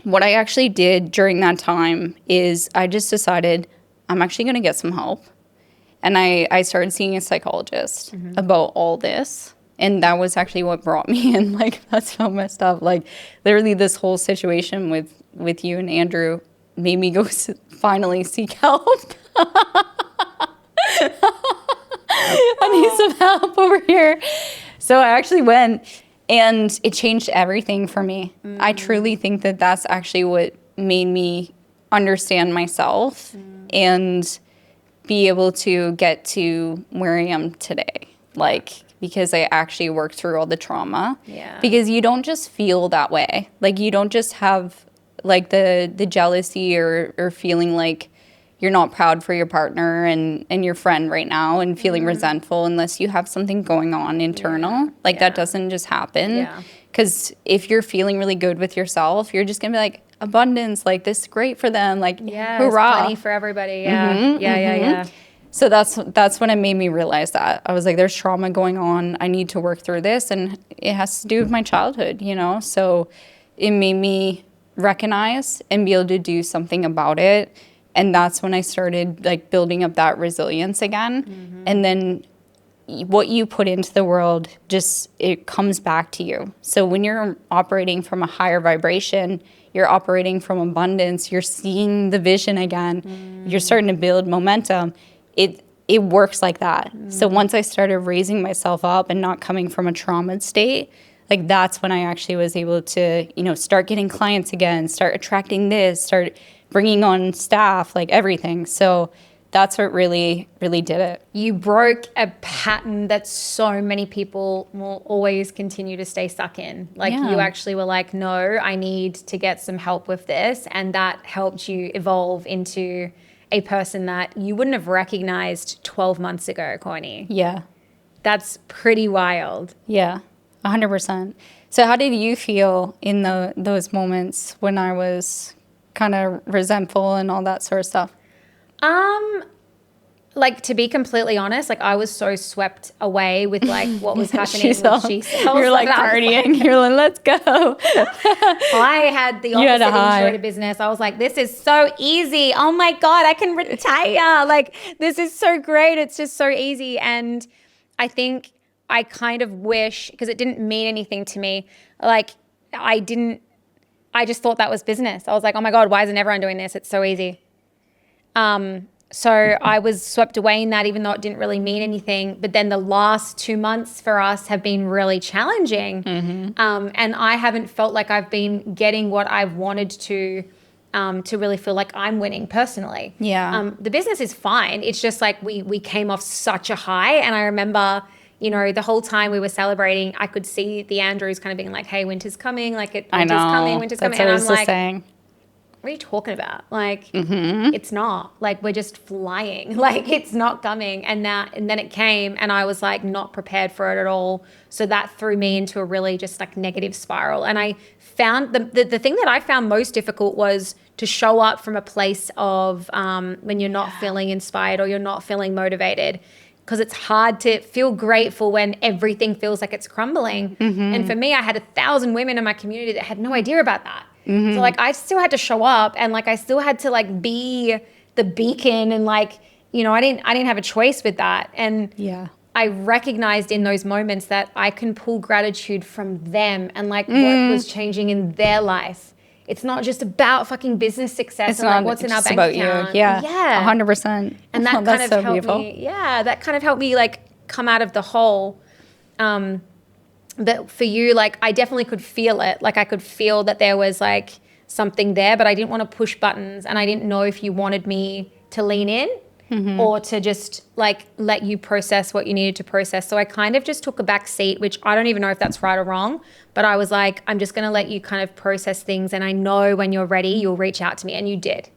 What I actually did during that time is I just decided I'm actually going to get some help. And I started seeing a psychologist about all this. And that was actually what brought me in. Like, that's so messed up. Like, literally this whole situation with you and Andrew made me go finally seek help. I need some help over here. So I actually went, and it changed everything for me. I truly think that that's actually what made me understand myself and be able to get to where I am today. Like, because I actually worked through all the trauma. Yeah. Because you don't just feel that way. Like, you don't just have like the jealousy or feeling like you're not proud for your partner and your friend right now and feeling resentful unless you have something going on internal. Like, that doesn't just happen. Because if you're feeling really good with yourself, you're just going to be like, abundance, like, this is great for them. Like, yeah, hurrah. There's plenty for everybody. Yeah. So that's when it made me realize that. I was like, there's trauma going on. I need to work through this. And it has to do with my childhood, you know? So it made me recognize and be able to do something about it. And that's when I started like building up that resilience again. And then what you put into the world, just, it comes back to you. So when you're operating from a higher vibration, you're operating from abundance, you're seeing the vision again, you're starting to build momentum. It works like that. So once I started raising myself up and not coming from a trauma state, like, that's when I actually was able to, you know, start getting clients again, start attracting this, start bringing on staff, like everything. So that's what really, really did it. You broke a pattern that so many people will always continue to stay stuck in. Like, you actually were like, no, I need to get some help with this. And that helped you evolve into a person that you wouldn't have recognized 12 months ago, Courtney. Yeah. That's pretty wild. Yeah, 100%. So how did you feel in those moments when I was kind of resentful and all that sort of stuff? Like, to be completely honest, like, I was so swept away with like what was happening with She-Sells. You're like partying. You're like, let's go. I had the opposite intro to business. I was like, this is so easy. Oh my God, I can retire. Like, this is so great. It's just so easy. And I think I kind of wish, because it didn't mean anything to me. Like, I just thought that was business. I was like, oh my God, why isn't everyone doing this? It's so easy. So I was swept away in that, even though it didn't really mean anything. But then the last 2 months for us have been really challenging. And I haven't felt like I've been getting what I've wanted to really feel like I'm winning personally. Yeah. The business is fine. It's just like we came off such a high. And I remember, you know, the whole time we were celebrating, I could see the Andrews kind of being like, hey, winter's coming. Like, winter's coming. That's what I was just saying. what are you talking about? Like, it's not. Like, we're just flying. Like, it's not coming. And then it came, and I was like not prepared for it at all. So that threw me into a really just like negative spiral. And I found the thing that I found most difficult was to show up from a place of when you're not feeling inspired or you're not feeling motivated. Because it's hard to feel grateful when everything feels like it's crumbling. And for me, I had 1,000 women in my community that had no idea about that. So like I still had to show up, and like I still had to like be the beacon, and like, you know, I didn't have a choice with that. And I recognized in those moments that I can pull gratitude from them and like what was changing in their life. It's not just about fucking business success it's and not like what's in our just bank about account. you. Yeah. 100%. And that kind of so helped beautiful. me. Yeah, that kind of helped me like come out of the hole. But for you, like I definitely could feel it. Like I could feel that there was like something there, but I didn't want to push buttons, and I didn't know if you wanted me to lean in or to just like let you process what you needed to process. So I kind of just took a back seat, which I don't even know if that's right or wrong, but I was like, I'm just going to let you kind of process things, and I know when you're ready, you'll reach out to me, and you did.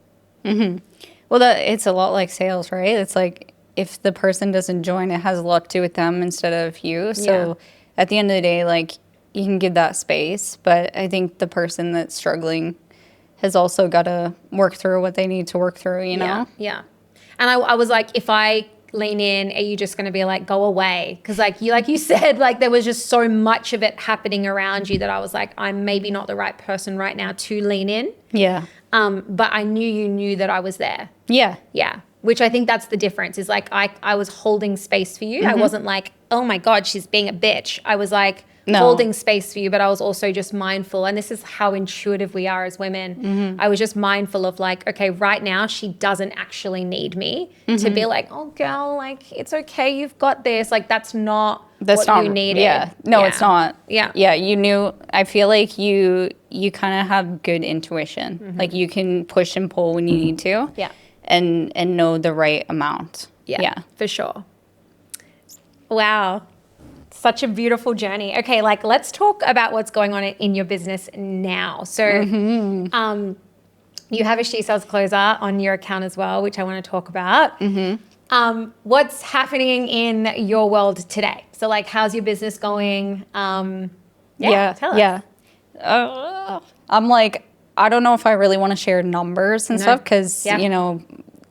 Well, it's a lot like sales, right? It's like if the person doesn't join, it has a lot to do with them instead of you. So at the end of the day, like you can give that space, but I think the person that's struggling has also got to work through what they need to work through, you know? Yeah. And I was like, if I lean in, are you just going to be like, go away? Because like you said, like there was just so much of it happening around you that I was like, I'm maybe not the right person right now to lean in. Yeah. But I knew you knew that I was there. Yeah. Yeah. Which I think that's the difference is like I was holding space for you. I wasn't like, oh my God, she's being a bitch. I was like holding space for you, but I was also just mindful. And this is how intuitive we are as women. I was just mindful of like, okay, right now she doesn't actually need me to be like, oh girl, like it's okay, you've got this. Like that's not what you needed. Yeah. No, it's not. Yeah. Yeah. You knew, I feel like you kind of have good intuition. Like you can push and pull when you need to. Yeah. And know the right amount. Yeah, for sure. Wow. Such a beautiful journey. Okay, like let's talk about what's going on in your business now. So you have a She Sells Closer on your account as well, which I want to talk about. What's happening in your world today? So like how's your business going? Tell us. I'm like, I don't know if I really want to share numbers and stuff because, you know,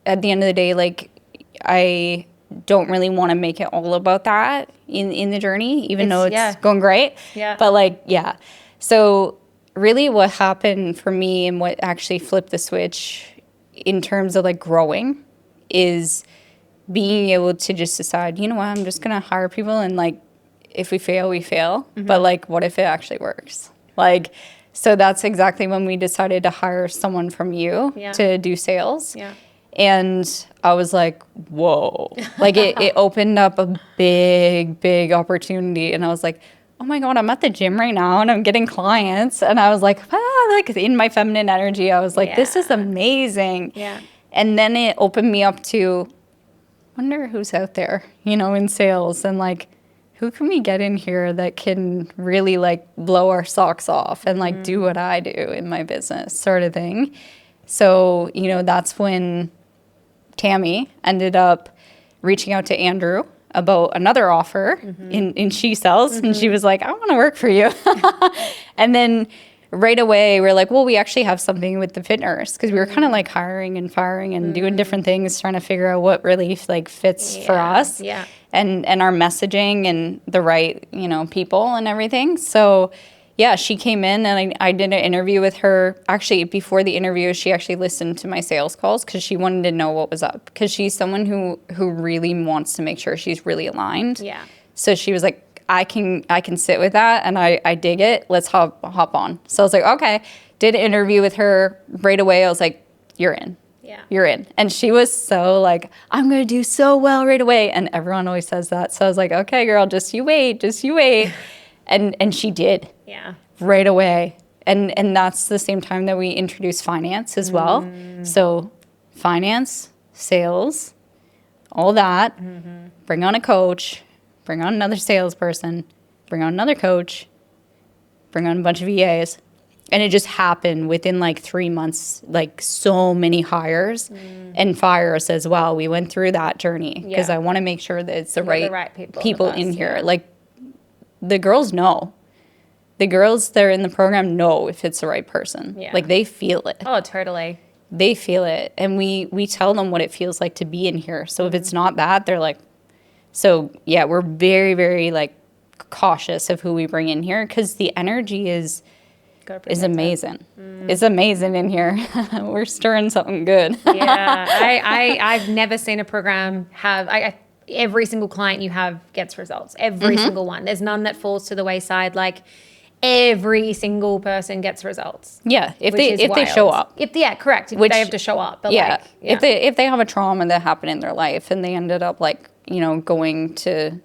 at the end of the day, like I don't really want to make it all about that in the journey, even though it's going great. Yeah. But like, So really what happened for me and what actually flipped the switch in terms of like growing is being able to just decide, you know what, I'm just going to hire people and like, if we fail, we fail. But like, what if it actually works? Like, so that's exactly when we decided to hire someone from you to do sales. Yeah. And I was like, whoa. Like it opened up a big opportunity. And I was like, oh my God, I'm at the gym right now and I'm getting clients. And I was like, like in my feminine energy, I was like, this is amazing. Yeah. And then it opened me up to wonder who's out there, you know, in sales and like, who can we get in here that can really like blow our socks off and like do what I do in my business sort of thing. So, you know, that's when Tammy ended up reaching out to Andrew about another offer in She Sells. And she was like, I want to work for you. And then right away we're like, well, we actually have something with the fit nurse because we were kind of like hiring and firing and doing different things, trying to figure out what really like fits for us. Yeah. And our messaging and the right, you know, people and everything. So yeah, she came in and I did an interview with her. Actually, before the interview, she actually listened to my sales calls because she wanted to know what was up. Because she's someone who really wants to make sure she's really aligned. Yeah. So she was like, I can sit with that and I dig it. Let's hop on. So I was like, okay. Did an interview with her right away. I was like, you're in. Yeah. You're in. And she was so like, I'm going to do so well right away. And everyone always says that. So I was like, okay, girl, just you wait. And she did. Yeah. Right away. And that's the same time that we introduced finance as well. So finance, sales, all that. Bring on a coach, bring on another salesperson, bring on another coach, bring on a bunch of EAs. And it just happened within like 3 months, like so many hires and fires as well. We went through that journey because I want to make sure that it's the right people in here. Like the girls know. The girls that are in the program know if it's the right person. Yeah. Like they feel it. Oh, totally. They feel it. And we tell them what it feels like to be in here. So if it's not that, they're like, so yeah, we're very, very like cautious of who we bring in here because the energy is amazing. It's amazing in here. We're stirring something good. Yeah, I've never seen a program have every single client you have gets results. Every single one. There's none that falls to the wayside. Like every single person gets results. Yeah, if they show up. Correct. If they have to show up. But if they have a trauma that happened in their life and they ended up like going to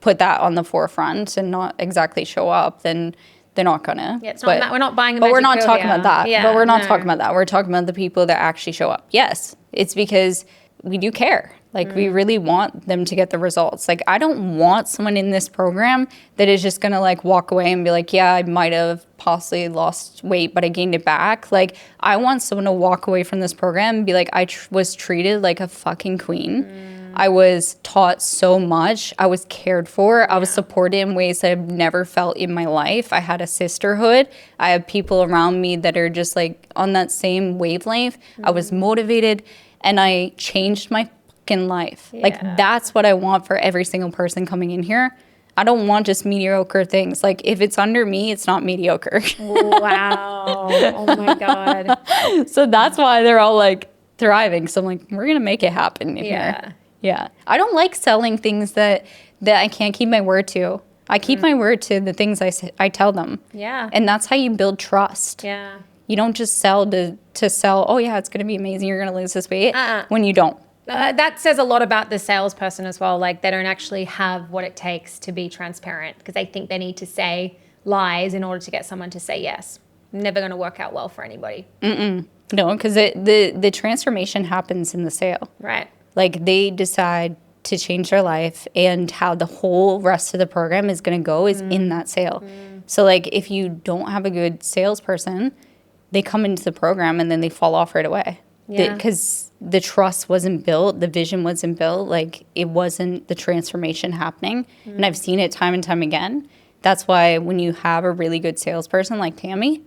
put that on the forefront and not exactly show up, then they're not gonna. Yeah, we're not buying a But we're not talking here. about that. Yeah, but we're not talking about that. We're talking about the people that actually show up. Yes, it's because we do care. Like we really want them to get the results. Like I don't want someone in this program that is just gonna like walk away and be like, yeah, I might have possibly lost weight, but I gained it back. Like I want someone to walk away from this program and be like, I was treated like a fucking queen. I was taught so much. I was cared for. I was supported in ways that I've never felt in my life. I had a sisterhood. I have people around me that are just like on that same wavelength. I was motivated and I changed my fucking life. Yeah. Like that's what I want for every single person coming in here. I don't want just mediocre things. Like if it's under me, it's not mediocre. Wow. Oh my God. So that's why they're all like thriving. So I'm like, we're going to make it happen in here. Yeah. I don't like selling things that I can't keep my word to. I keep my word to the things I tell them. Yeah. And that's how you build trust. Yeah. You don't just sell to sell, oh yeah, it's going to be amazing, you're going to lose this weight, when you don't. That says a lot about the salesperson as well. Like they don't actually have what it takes to be transparent because they think they need to say lies in order to get someone to say yes. Never going to work out well for anybody. No, because the transformation happens in the sale. Right. Like they decide to change their life and how the whole rest of the program is going to go is in that sale. So like if you don't have a good salesperson, they come into the program and then they fall off right away. Because the trust wasn't built, the vision wasn't built, like it wasn't the transformation happening. And I've seen it time and time again. That's why when you have a really good salesperson like Tammy,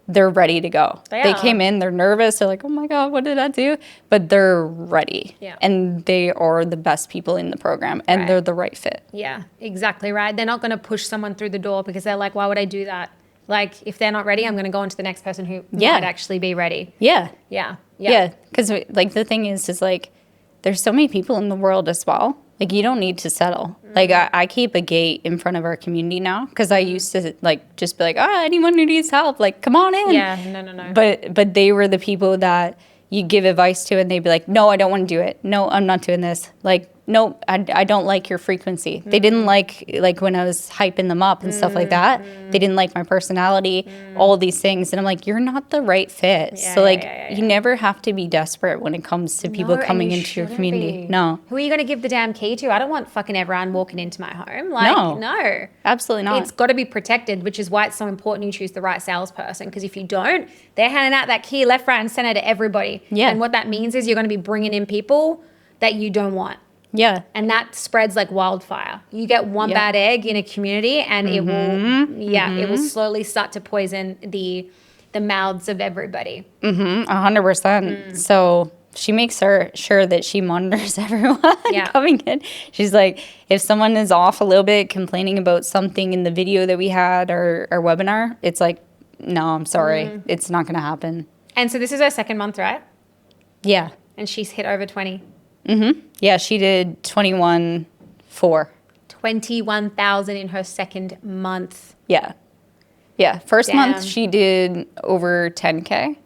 they're ready to go. They came in, they're nervous. They're like, oh my God, what did I do? But they're ready. Yeah. And they are the best people in the program and they're the right fit. Yeah, exactly right. They're not going to push someone through the door because they're like, why would I do that? Like if they're not ready, I'm going to go on to the next person who might actually be ready. Yeah. Yeah. Yeah. Because like the thing is like there's so many people in the world as well. Like you don't need to settle. Like I keep a gate in front of our community now because I used to like just be like, anyone who needs help, like come on in. Yeah, no. But they were the people that you give advice to and they'd be like, no, I don't want to do it. No, I'm not doing this. Like, no, I don't like your frequency. They didn't like when I was hyping them up and stuff like that. They didn't like my personality, all these things. And I'm like, you're not the right fit. So like you never have to be desperate when it comes to people coming into your community. No. Who are you going to give the damn key to? I don't want fucking everyone walking into my home. Like, no. Absolutely not. It's got to be protected, which is why it's so important you choose the right salesperson. Because if you don't, they're handing out that key left, right, and center to everybody. Yeah. And what that means is you're going to be bringing in people that you don't want. Yeah. And that spreads like wildfire. You get one bad egg in a community and it will slowly start to poison the mouths of everybody. 100%. So she makes sure that she monitors everyone coming in. She's like, if someone is off a little bit complaining about something in the video that we had or our webinar, it's like, no, I'm sorry. It's not going to happen. And so this is her second month, right? Yeah. And she's hit over 20. Yeah, she did 21,400. 21,000 in her second month. Yeah. Yeah. First month she did over 10K.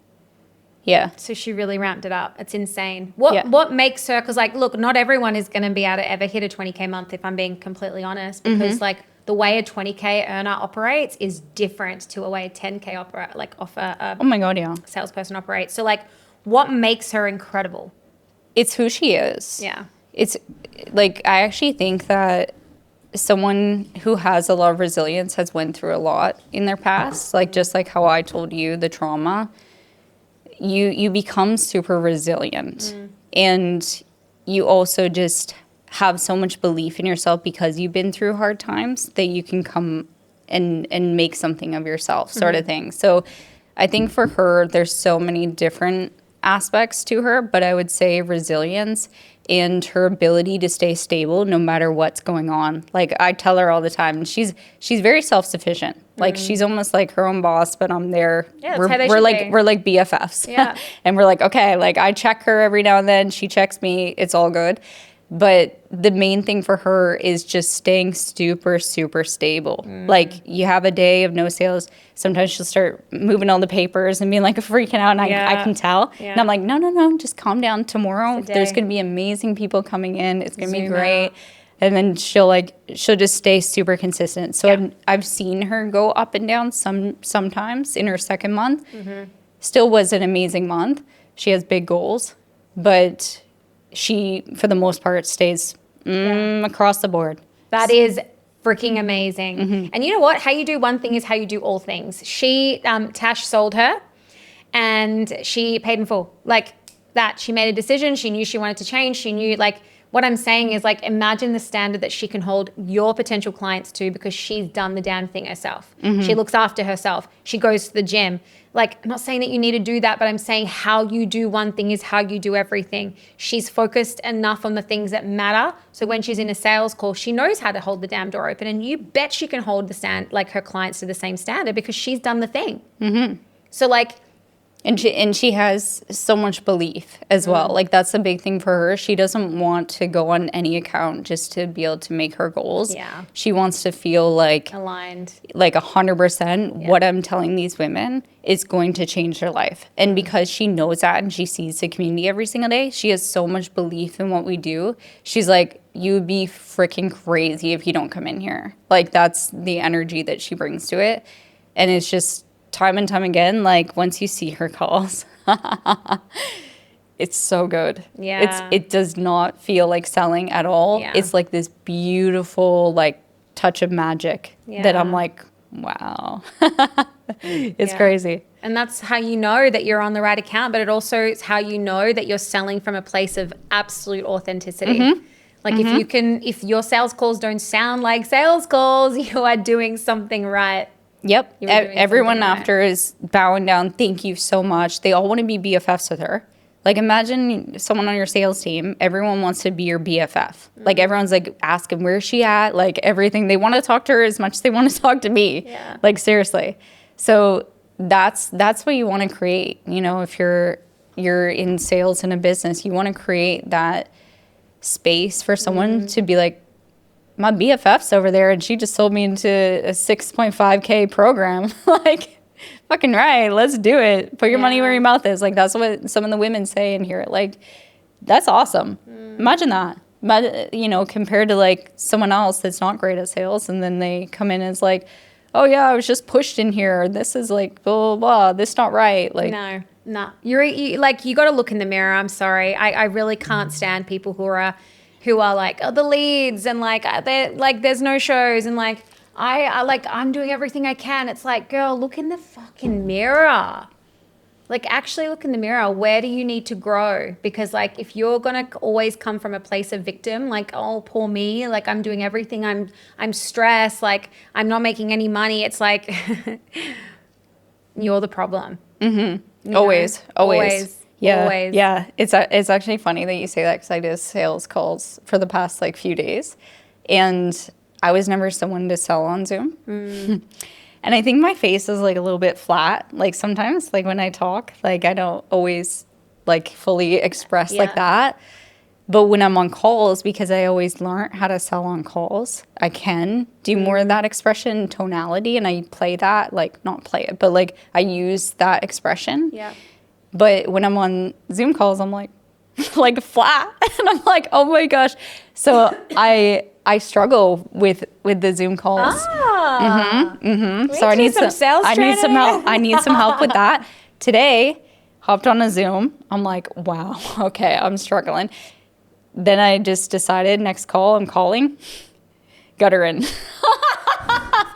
Yeah. So she really ramped it up. It's insane. What makes her, because like, look, not everyone is going to be able to ever hit a 20K month if I'm being completely honest, because like the way a 20K earner operates is different to a way a 10K oh my God, yeah. salesperson operates. So like what makes her incredible? It's who she is. Yeah. It's like, I actually think that someone who has a lot of resilience has went through a lot in their past, like just like how I told you the trauma, you become super resilient. And you also just have so much belief in yourself because you've been through hard times that you can come and make something of yourself, sort of thing. So I think for her, there's so many different aspects to her, but I would say resilience and her ability to stay stable no matter what's going on. Like I tell her all the time, she's very self-sufficient. Like she's almost like her own boss, but I'm there. Yeah, we're like BFFs. Yeah. And we're like, okay, like I check her every now and then, she checks me, it's all good. But the main thing for her is just staying super, super stable. Like you have a day of no sales. Sometimes she'll start moving all the papers and being like freaking out. And I can tell. Yeah. And I'm like, no, just calm down. Tomorrow, there's going to be amazing people coming in. It's going to be great. Out. And then she'll just stay super consistent. So I've seen her go up and down sometimes in her second month. Still was an amazing month. She has big goals, but she, for the most part, stays across the board. That is freaking amazing. And you know what? How you do one thing is how you do all things. Tash sold her and she paid in full. Like that. She made a decision. She knew she wanted to change. She knew, like, what I'm saying is, like, imagine the standard that she can hold your potential clients to because she's done the damn thing herself. She looks after herself. She goes to the gym. Like, I'm not saying that you need to do that, but I'm saying how you do one thing is how you do everything. She's focused enough on the things that matter. So when she's in a sales call, she knows how to hold the damn door open. And you bet she can hold her clients to the same standard because she's done the thing. So, like, And she has so much belief as well. Like that's the big thing for her. She doesn't want to go on any account just to be able to make her goals. Yeah. She wants to feel like aligned, like 100%. What I'm telling these women is going to change their life. And because she knows that and she sees the community every single day, she has so much belief in what we do. She's like, you would be freaking crazy if you don't come in here. Like that's the energy that she brings to it. And it's just time and time again, like once you see her calls, it's so good. Yeah. It does not feel like selling at all. Yeah. It's like this beautiful like touch of magic that I'm like, wow. It's crazy. And that's how you know that you're on the right account, but it also is how you know that you're selling from a place of absolute authenticity. Like if your sales calls don't sound like sales calls, you are doing something right. Yep. Everyone after is bowing down. Thank you so much. They all want to be BFFs with her. Like imagine someone on your sales team. Everyone wants to be your BFF. Like everyone's like asking where is she at? Like everything. They want to talk to her as much as they want to talk to me. Yeah. Like seriously. So that's what you want to create. You know, if you're in sales in a business, you want to create that space for someone to be like, my BFF's over there and she just sold me into a 6.5K program. Like, fucking right, let's do it. Put your money where your mouth is. Like, that's what some of the women say in here. Like, that's awesome. Imagine that. You know, compared to like someone else that's not great at sales and then they come in and it's like, oh yeah, I was just pushed in here. This is like blah, blah, blah. This not right. Like, no. You got to look in the mirror. I'm sorry. I really can't stand people who are like, oh, the leads and like there's no shows and like I'm doing everything I can. It's like, girl, look in the fucking mirror. Like actually look in the mirror. Where do you need to grow? Because like if you're gonna always come from a place of victim, like, oh, poor me, like I'm doing everything, I'm stressed, like I'm not making any money. It's like you're the problem. Always. Yeah, always. Yeah. It's actually funny that you say that because I did sales calls for the past like few days, and I was never someone to sell on Zoom. And I think my face is like a little bit flat. Like sometimes, like when I talk, like I don't always like fully express like that. But when I'm on calls, because I always learned how to sell on calls, I can do more of that expression tonality, and I play that, like not play it, but like I use that expression. Yeah. But when I'm on Zoom calls, I'm like, like flat. And I'm like, oh my gosh. So I struggle with the Zoom calls. So I need some sales training. I need some help with that. Today, hopped on a Zoom. I'm like, wow, okay, I'm struggling. Then I just decided next call I'm calling. guttering.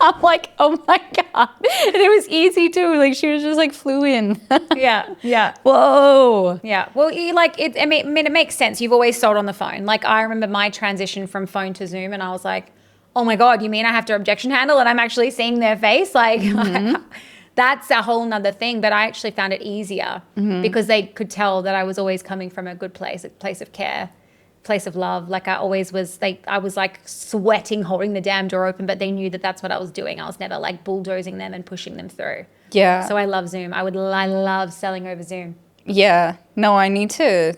I'm like, oh my God. And it was easy too. Like she was just like flew in. Yeah. Whoa. Yeah. Well, you like it. I mean, it makes sense. You've always sold on the phone. Like I remember my transition from phone to Zoom, and I was like, oh my God, you mean I have to objection handle and I'm actually seeing their face? Like that's a whole nother thing. But I actually found it easier because they could tell that I was always coming from a good place, a place of care, place of love. Like I always was, I was like sweating holding the damn door open, but they knew that that's what I was doing. I was never like bulldozing them and pushing them through. Yeah. So I love Zoom. I love selling over Zoom. Yeah. No, I need to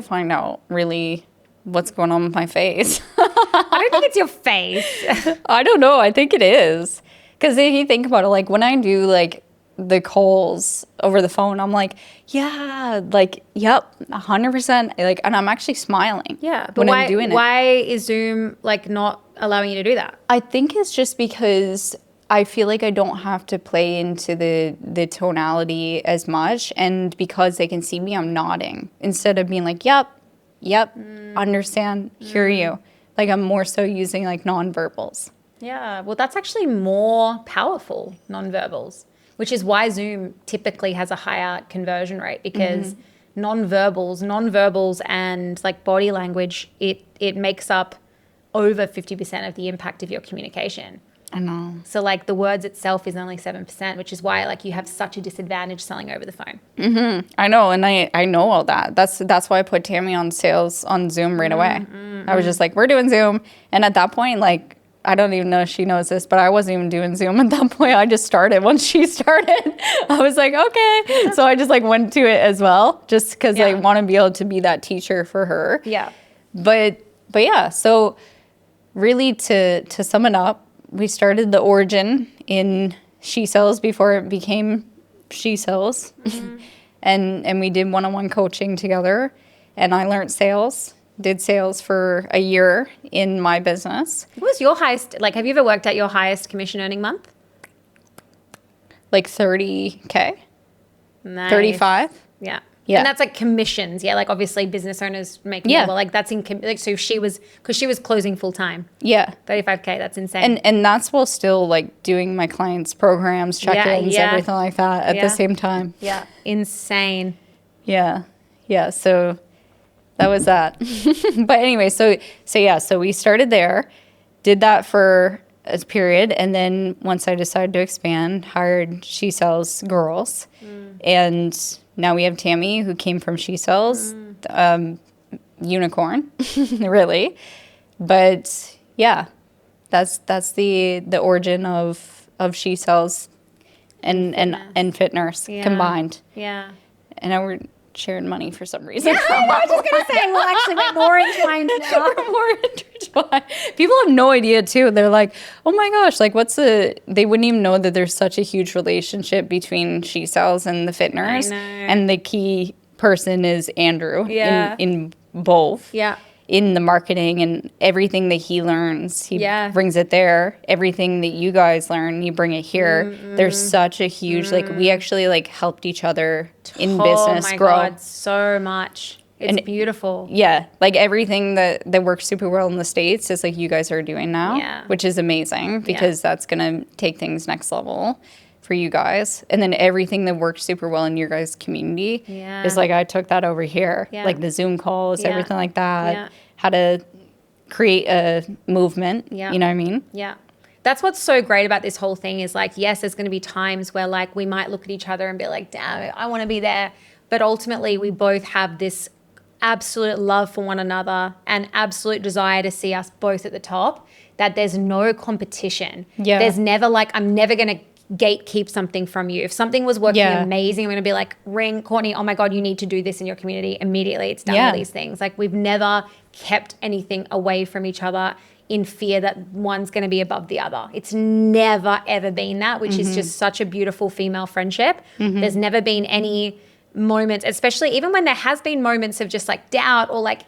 find out really what's going on with my face. I don't think it's your face. I don't know. I think it is. Because if you think about it, like when I do like the calls over the phone, I'm like, yeah, like, yep, 100%. Like, and I'm actually smiling. Yeah. But when I'm doing it. Why is Zoom like not allowing you to do that? I think it's just because I feel like I don't have to play into the tonality as much. And because they can see me, I'm nodding instead of being like, yep, understand, hear you. Like I'm more so using like nonverbals. Yeah. Well, that's actually more powerful, nonverbals, which is why Zoom typically has a higher conversion rate because nonverbals and like body language, it makes up over 50% of the impact of your communication. I know. So like the words itself is only 7%, which is why like you have such a disadvantage selling over the phone. I know, and I know all that. That's why I put Tammy on sales on Zoom right away. I was just like, we're doing Zoom, and at that point, like I don't even know if she knows this, but I wasn't even doing Zoom at that point. I just started. Once she started, I was like, okay. So I just like went to it as well, just because I want to be able to be that teacher for her. Yeah. But yeah, so really to sum it up, we started the origin in She Sells before it became She Sells. and we did one-on-one coaching together. And I learned sales, did sales for a year in my business. What was your highest, like have you ever worked at your highest commission earning month? Like 30K, Nice. 35. Yeah. Yeah. And that's like commissions. Yeah. Like obviously business owners make more. Well, like that's in, like, so because she was closing full time. Yeah. 35K. That's insane. And that's while still like doing my clients' programs, check-ins, everything like that at the same time. Yeah. Insane. Yeah. Yeah. So that was that. But anyway, so we started there, did that for a period. And then once I decided to expand, hired She Sells girls. And now we have Tammy, who came from She Sells, unicorn, really. But yeah, that's the origin of She Sells and Fit Nurse combined. Yeah. And now we're sharing money for some reason. Yeah, I was just gonna say, well, actually, we're more entwined now. We're more intertwined. People have no idea too. They're like, oh my gosh, like they wouldn't even know that there's such a huge relationship between She Sells and the Fit Nurse. And the key person is Andrew in both. Yeah. In the marketing and everything that he learns, he brings it there. Everything that you guys learn, you bring it here. There's such a huge, like, we actually, like, helped each other in business grow. Oh, my God, so much. It's beautiful. Yeah, like, everything that works super well in the States is, like, you guys are doing now, which is amazing because that's going to take things next level for you guys. And then everything that works super well in your guys' community is like, I took that over here. Like the Zoom calls, everything like that. How to create a movement. You know what I mean? Yeah. That's what's so great about this whole thing is like, yes, there's going to be times where like we might look at each other and be like, damn, I want to be there. But ultimately we both have this absolute love for one another and absolute desire to see us both at the top, that there's no competition. There's never like, I'm never going to gatekeep something from you. If something was working amazing, I'm going to be like, ring Courtney, oh my God, you need to do this in your community immediately. It's done all these things. Like we've never kept anything away from each other in fear that one's going to be above the other. It's never, ever been that, which is just such a beautiful female friendship. There's never been any moments, especially even when there has been moments of just like doubt or like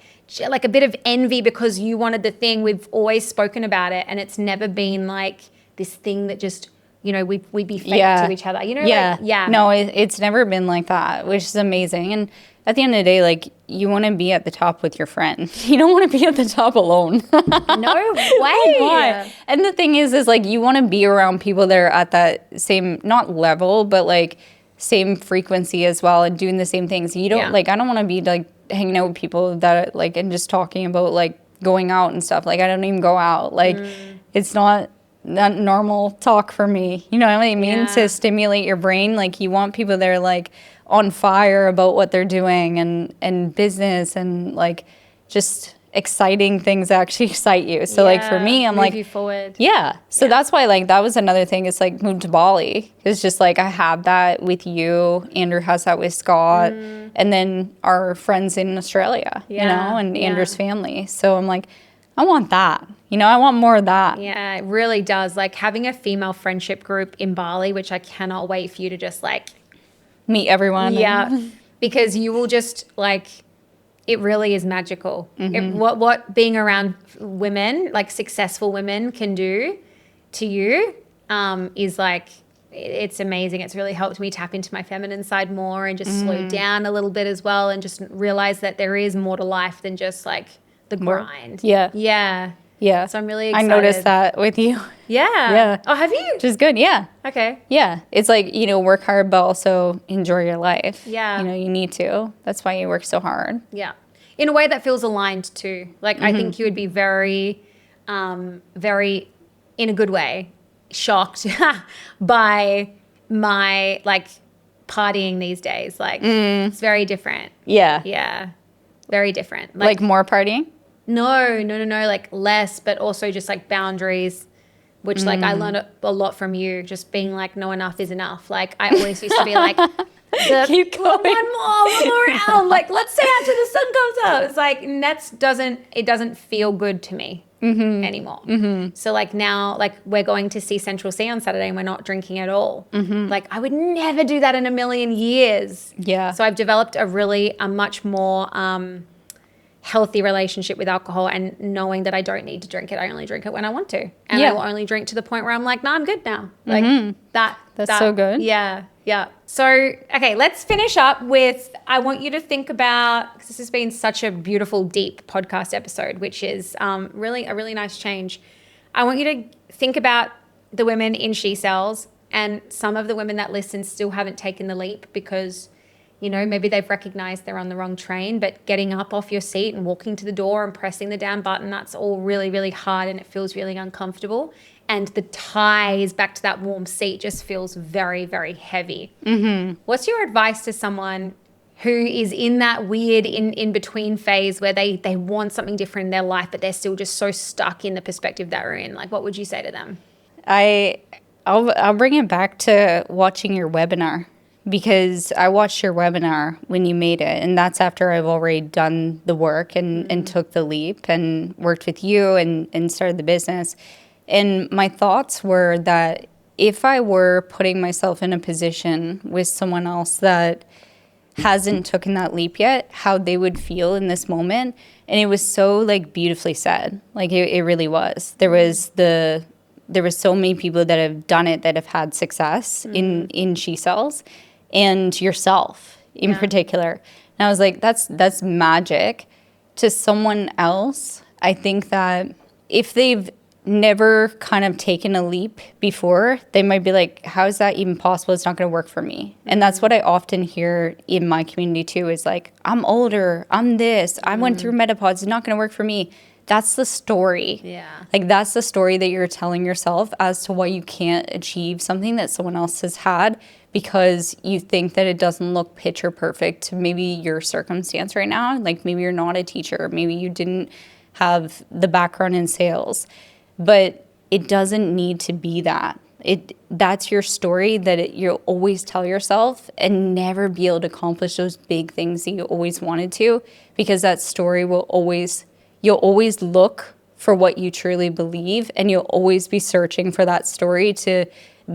a bit of envy because you wanted the thing. We've always spoken about it and it's never been like this thing that just we'd be fake to each other. No, it's never been like that, which is amazing. And at the end of the day, like, you want to be at the top with your friend. You don't want to be at the top alone. No way. And the thing is like, you want to be around people that are at that same, not level, but like same frequency as well and doing the same things. You don't like, I don't want to be like hanging out with people that like, and just talking about like going out and stuff. Like, I don't even go out. Like, it's not that normal talk for me. You know what I mean? To stimulate your brain. Like, you want people that are like on fire about what they're doing and business and like just exciting things that actually excite you. So like for me, I'm like, move you forward. So that's why like that was another thing. It's like moved to Bali. It's just like I have that with you. Andrew has that with Scott, and then our friends in Australia. And Andrew's family. So I'm like, I want that. I want more of that. Yeah, it really does. Like having a female friendship group in Bali, which I cannot wait for you to just like meet everyone. Yeah, because you will just like, it really is magical. What being around women, like successful women, can do to you is like, it's amazing. It's really helped me tap into my feminine side more and just slow down a little bit as well, and just realize that there is more to life than just like the grind. Yeah. So I'm really excited. I noticed that with you. Yeah. Oh, have you? Which is good. Yeah. Okay. Yeah. It's like, work hard, but also enjoy your life. Yeah. You need to. That's why you work so hard. Yeah. In a way that feels aligned too. Like, I think you would be very, very, in a good way, shocked by my, like, partying these days. Like, it's very different. Yeah. Yeah. Very different. Like more partying? No. Like less, but also just like boundaries, which like I learned a lot from you, just being like, no, enough is enough. Like I always used to be like, keep going. One more round. Like, let's stay out till the sun comes up. It's like, it doesn't feel good to me anymore. So like now, like we're going to see Central C on Saturday and we're not drinking at all. Like I would never do that in a million years. Yeah. So I've developed a much more healthy relationship with alcohol, and knowing that I don't need to drink it. I only drink it when I want to. And I will only drink to the point where I'm like, nah, I'm good now. Like that's so good. Yeah. So, okay, let's finish up with, I want you to think about, because this has been such a beautiful, deep podcast episode, which is really a really nice change. I want you to think about the women in She Sells, and some of the women that listen still haven't taken the leap because maybe they've recognized they're on the wrong train, but getting up off your seat and walking to the door and pressing the down button, that's all really, really hard, and it feels really uncomfortable. And the ties back to that warm seat just feels very, very heavy. What's your advice to someone who is in that weird in-between phase where they want something different in their life, but they're still just so stuck in the perspective that we're in? Like, what would you say to them? I'll bring it back to watching your webinar. Because I watched your webinar when you made it, and that's after I've already done the work and took the leap and worked with you and started the business. And my thoughts were that if I were putting myself in a position with someone else that hasn't taken that leap yet, how they would feel in this moment. And it was so like beautifully said. Like it really was. There was so many people that have done it, that have had success in She Sells, and yourself in particular. And I was like, that's magic. To someone else, I think that if they've never kind of taken a leap before, they might be like, how is that even possible? It's not going to work for me. And that's what I often hear in my community too, is like, I'm older, I'm this, I went through menopause, it's not going to work for me. That's the story. Yeah. Like that's the story that you're telling yourself as to why you can't achieve something that someone else has had, because you think that it doesn't look picture perfect to maybe your circumstance right now. Like maybe you're not a teacher, maybe you didn't have the background in sales, but it doesn't need to be that. That's your story that you'll always tell yourself, and never be able to accomplish those big things that you always wanted to, because that story will always, you'll always look for what you truly believe, and you'll always be searching for that story to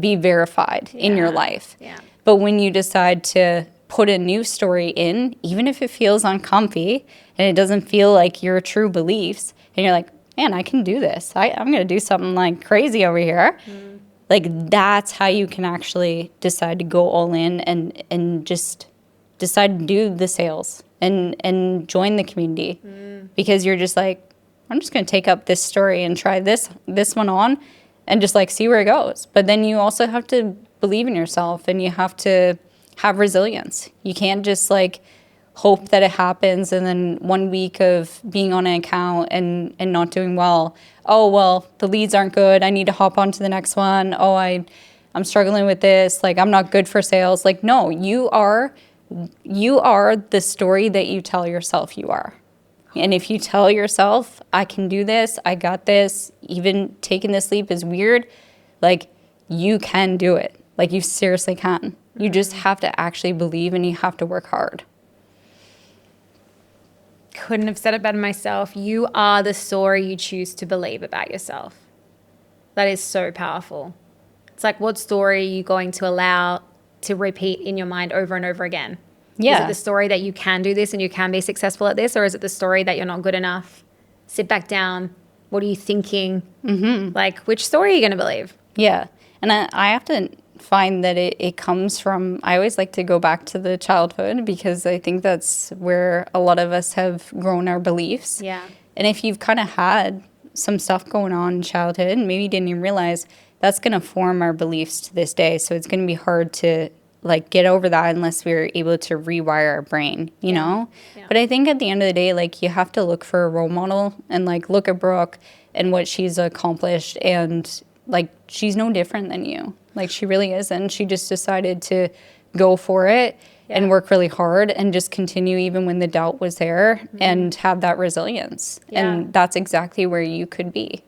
be verified in your life. Yeah. But when you decide to put a new story in, even if it feels uncomfy and it doesn't feel like your true beliefs, and you're like, man, I can do this. I'm going to do something like crazy over here. Like, that's how you can actually decide to go all in and just decide to do the sales and join the community. Because you're just like, I'm just going to take up this story and try this one on and just like see where it goes. But then you also have to believe in yourself, and you have to have resilience. You can't just like hope that it happens, and then 1 week of being on an account and not doing well, oh, well, the leads aren't good, I need to hop on to the next one. Oh, I'm struggling with this, like I'm not good for sales. Like, no, you are the story that you tell yourself you are. And if you tell yourself, I can do this, I got this, even taking this leap is weird, like you can do it. Like you seriously can. You just have to actually believe, and you have to work hard. Couldn't have said it better myself. You are the story you choose to believe about yourself. That is so powerful. It's like, what story are you going to allow to repeat in your mind over and over again? Yeah. Is it the story that you can do this and you can be successful at this? Or is it the story that you're not good enough? Sit back down. What are you thinking? Like, which story are you going to believe? Yeah. And I have to find that it comes from, I always like to go back to the childhood, because I think that's where a lot of us have grown our beliefs. Yeah. And if you've kind of had some stuff going on in childhood and maybe you didn't even realize, that's going to form our beliefs to this day. So it's going to be hard to like get over that unless we're able to rewire our brain, you know? Yeah. But I think at the end of the day, like you have to look for a role model, and like look at Brooke and what she's accomplished, and like she's no different than you. Like she really isn't. She just decided to go for it and work really hard and just continue even when the doubt was there, and have that resilience. And that's exactly where you could be.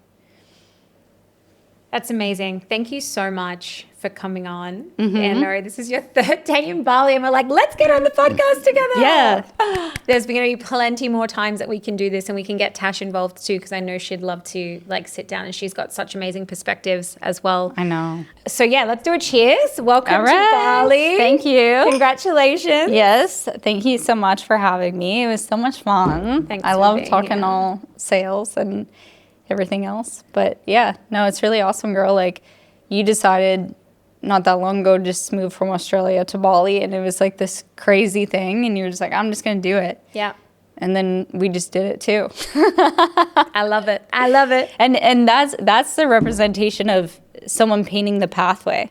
That's amazing. Thank you so much for coming on. And Nori, this is your third day in Bali, and we're like, let's get on the podcast together. Yeah. There's going to be plenty more times that we can do this, and we can get Tash involved too, because I know she'd love to like sit down, and she's got such amazing perspectives as well. I know. So yeah, let's do a cheers. Welcome to Bali. Thank you. Congratulations. Yes. Thank you so much for having me. It was so much fun. Thanks I for love being talking here. all sales and everything else. But yeah, no, it's really awesome, girl. Like you decided not that long ago to just move from Australia to Bali, and it was like this crazy thing, and you're just like, I'm just going to do it. Yeah. And then we just did it too. I love it. I love it. And that's the representation of someone painting the pathway.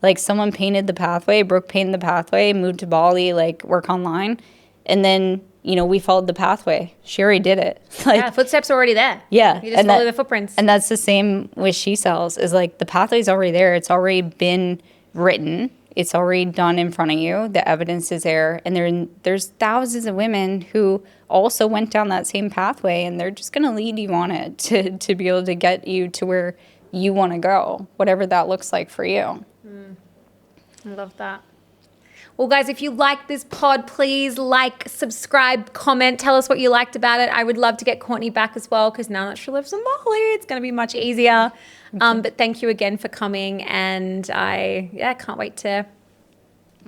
Like someone painted the pathway, Brooke painted the pathway, moved to Bali, like work online. And then, you know, we followed the pathway. She already did it. Like, Yeah, footsteps are already there. yeah. You just follow the footprints. And that's the same with She Sells, is like the pathway's already there. It's already been written. It's already done in front of you. The evidence is there. And there's thousands of women who also went down that same pathway, and they're just going to lead you on it to be able to get you to where you want to go, whatever that looks like for you. I love that. Well, guys, if you like this pod, please like, subscribe, comment, tell us what you liked about it. I would love to get Courtney back as well, because now that she lives in Bali, it's going to be much easier. But thank you again for coming, and I can't wait to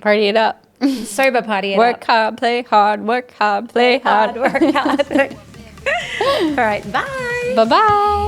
Party it up. sober party it Work up. hard, play hard, work hard, play hard. Work hard. All right, bye. Bye-bye.